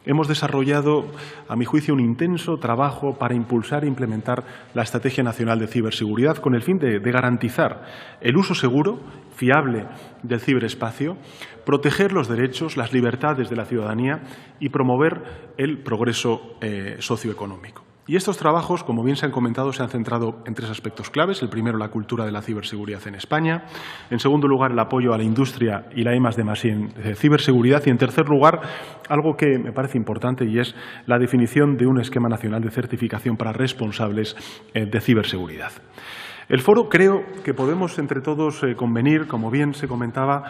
hemos desarrollado, a mi juicio, un intenso trabajo para impulsar e implementar la Estrategia Nacional de Ciberseguridad con el fin de garantizar el uso seguro, fiable del ciberespacio, proteger los derechos, las libertades de la ciudadanía y promover el progreso socioeconómico. Y estos trabajos, como bien se han comentado, se han centrado en tres aspectos claves. El primero, la cultura de la ciberseguridad en España. En segundo lugar, el apoyo a la industria y la I+D+I en ciberseguridad. Y en tercer lugar, algo que me parece importante y es la definición de un esquema nacional de certificación para responsables de ciberseguridad. El foro, creo que podemos entre todos convenir, como bien se comentaba,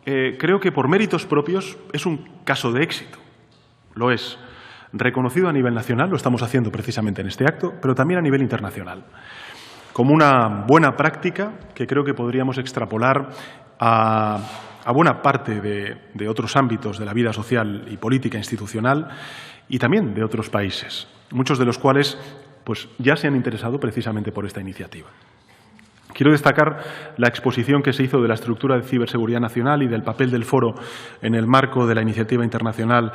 creo que por méritos propios es un caso de éxito. Lo es. Reconocido a nivel nacional, lo estamos haciendo precisamente en este acto, pero también a nivel internacional, como una buena práctica que creo que podríamos extrapolar a buena parte de otros ámbitos de la vida social y política institucional y también de otros países, muchos de los cuales pues, ya se han interesado precisamente por esta iniciativa. Quiero destacar la exposición que se hizo de la estructura de ciberseguridad nacional y del papel del foro en el marco de la iniciativa internacional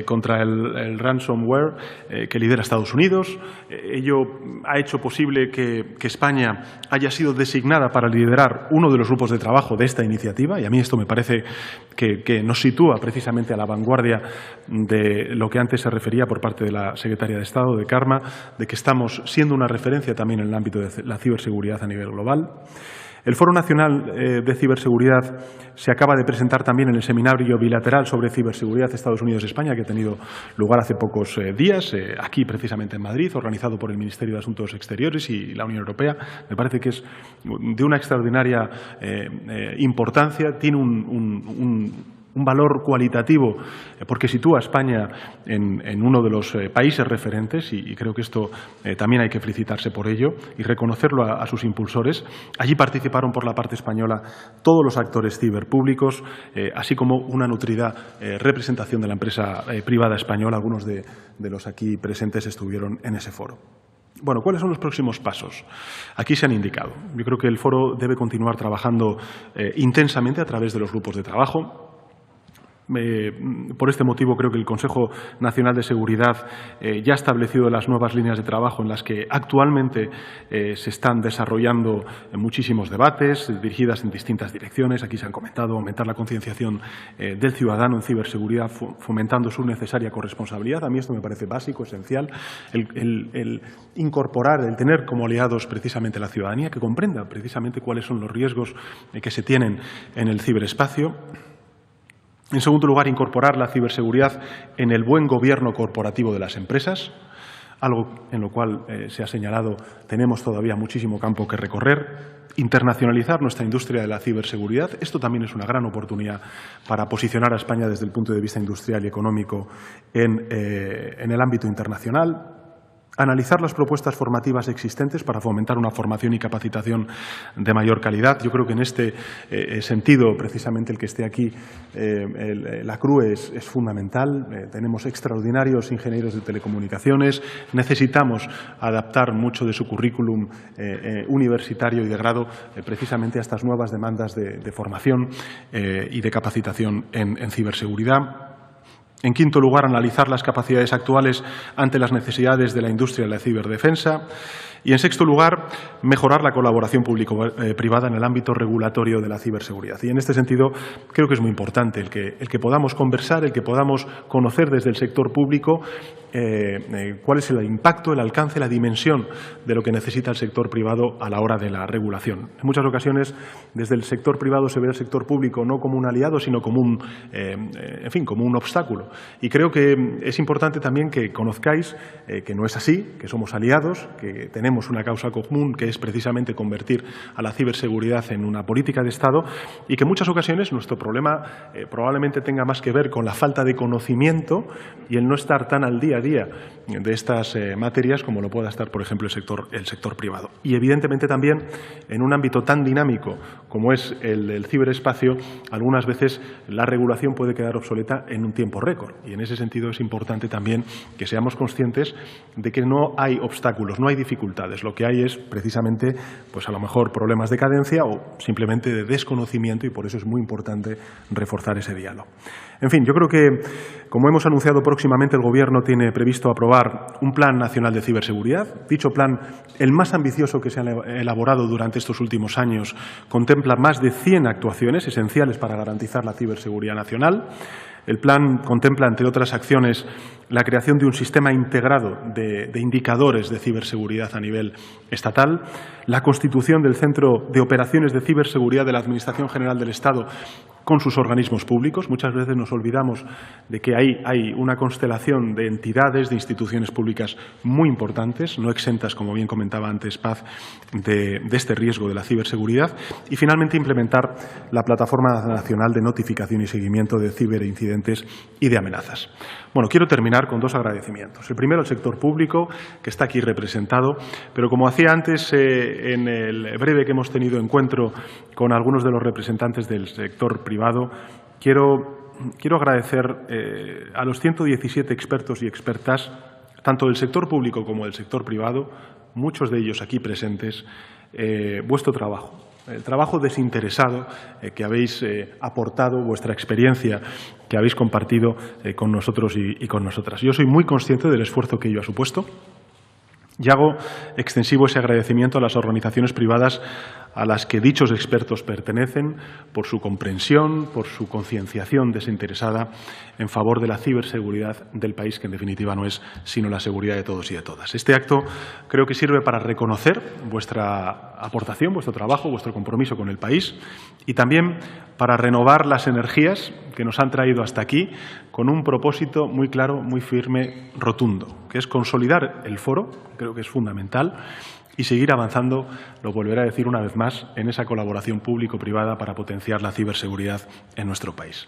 contra el ransomware que lidera Estados Unidos. Ello ha hecho posible que España haya sido designada para liderar uno de los grupos de trabajo de esta iniciativa y a mí esto me parece que nos sitúa precisamente a la vanguardia de lo que antes se refería por parte de la Secretaria de Estado, de Karma, de que estamos siendo una referencia también en el ámbito de la ciberseguridad a nivel global. El Foro Nacional de Ciberseguridad se acaba de presentar también en el seminario bilateral sobre ciberseguridad Estados Unidos-España, que ha tenido lugar hace pocos días, aquí precisamente en Madrid, organizado por el Ministerio de Asuntos Exteriores y la Unión Europea. Me parece que es de una extraordinaria importancia, tiene un valor cualitativo porque sitúa a España en uno de los países referentes y creo que esto también hay que felicitarse por ello y reconocerlo a sus impulsores. Allí participaron por la parte española todos los actores ciberpúblicos, así como una nutrida representación de la empresa privada española. Algunos de los aquí presentes estuvieron en ese foro. Bueno, ¿cuáles son los próximos pasos? Aquí se han indicado. Yo creo que el foro debe continuar trabajando intensamente a través de los grupos de trabajo. Por este motivo creo que el Consejo Nacional de Seguridad ya ha establecido las nuevas líneas de trabajo en las que actualmente se están desarrollando muchísimos debates dirigidas en distintas direcciones. Aquí se han comentado aumentar la concienciación del ciudadano en ciberseguridad, fomentando su necesaria corresponsabilidad. A mí esto me parece básico, esencial, el incorporar, el tener como aliados precisamente la ciudadanía, que comprenda precisamente cuáles son los riesgos que se tienen en el ciberespacio. En segundo lugar, incorporar la ciberseguridad en el buen gobierno corporativo de las empresas, algo en lo cual se ha señalado tenemos todavía muchísimo campo que recorrer. Internacionalizar nuestra industria de la ciberseguridad. Esto también es una gran oportunidad para posicionar a España desde el punto de vista industrial y económico en el ámbito internacional. Analizar las propuestas formativas existentes para fomentar una formación y capacitación de mayor calidad. Yo creo que en este sentido, precisamente el que esté aquí, la CRUE es fundamental. Tenemos extraordinarios ingenieros de telecomunicaciones. Necesitamos adaptar mucho de su currículum universitario y de grado precisamente a estas nuevas demandas de formación y de capacitación en ciberseguridad. En quinto lugar, analizar las capacidades actuales ante las necesidades de la industria de la ciberdefensa. Y, en sexto lugar, mejorar la colaboración público-privada en el ámbito regulatorio de la ciberseguridad. Y, en este sentido, creo que es muy importante el que podamos conversar, el que podamos conocer desde el sector público cuál es el impacto, el alcance, la dimensión de lo que necesita el sector privado a la hora de la regulación. En muchas ocasiones, desde el sector privado se ve al sector público no como un aliado, sino como como un obstáculo. Y creo que es importante también que conozcáis que no es así, que somos aliados, que tenemos una causa común, que es precisamente convertir a la ciberseguridad en una política de Estado y que en muchas ocasiones nuestro problema probablemente tenga más que ver con la falta de conocimiento y el no estar tan al día a día de estas materias como lo pueda estar, por ejemplo, el sector privado. Y, evidentemente, también en un ámbito tan dinámico como es el del ciberespacio, algunas veces la regulación puede quedar obsoleta en un tiempo récord. Y, en ese sentido, es importante también que seamos conscientes de que no hay obstáculos, no hay dificultades. Lo que hay es, precisamente, pues a lo mejor problemas de cadencia o simplemente de desconocimiento y por eso es muy importante reforzar ese diálogo. En fin, yo creo que, como hemos anunciado próximamente, el Gobierno tiene previsto aprobar un Plan Nacional de Ciberseguridad. Dicho plan, el más ambicioso que se ha elaborado durante estos últimos años, contempla más de 100 actuaciones esenciales para garantizar la ciberseguridad nacional. El plan contempla, entre otras acciones, la creación de un sistema integrado de indicadores de ciberseguridad a nivel estatal, la constitución del Centro de Operaciones de Ciberseguridad de la Administración General del Estado con sus organismos públicos. Muchas veces nos olvidamos de que ahí hay una constelación de entidades, de instituciones públicas muy importantes, no exentas, como bien comentaba antes Paz, de este riesgo de la ciberseguridad. Y, finalmente, implementar la Plataforma Nacional de Notificación y Seguimiento de Ciberincidentes y de Amenazas. Bueno, quiero terminar con dos agradecimientos. El primero, al sector público, que está aquí representado, pero como hacía antes en el breve que hemos tenido encuentro con algunos de los representantes del sector privado, quiero agradecer a los 117 expertos y expertas, tanto del sector público como del sector privado, muchos de ellos aquí presentes, vuestro trabajo. El trabajo desinteresado que habéis aportado, vuestra experiencia que habéis compartido con nosotros y con nosotras. Yo soy muy consciente del esfuerzo que ello ha supuesto y hago extensivo ese agradecimiento a las organizaciones privadas a las que dichos expertos pertenecen por su comprensión, por su concienciación desinteresada en favor de la ciberseguridad del país, que en definitiva no es sino la seguridad de todos y de todas. Este acto creo que sirve para reconocer vuestra aportación, vuestro trabajo, vuestro compromiso con el país y también para renovar las energías que nos han traído hasta aquí con un propósito muy claro, muy firme, rotundo, que es consolidar el foro, creo que es fundamental, y seguir avanzando, lo volveré a decir una vez más, en esa colaboración público-privada para potenciar la ciberseguridad en nuestro país.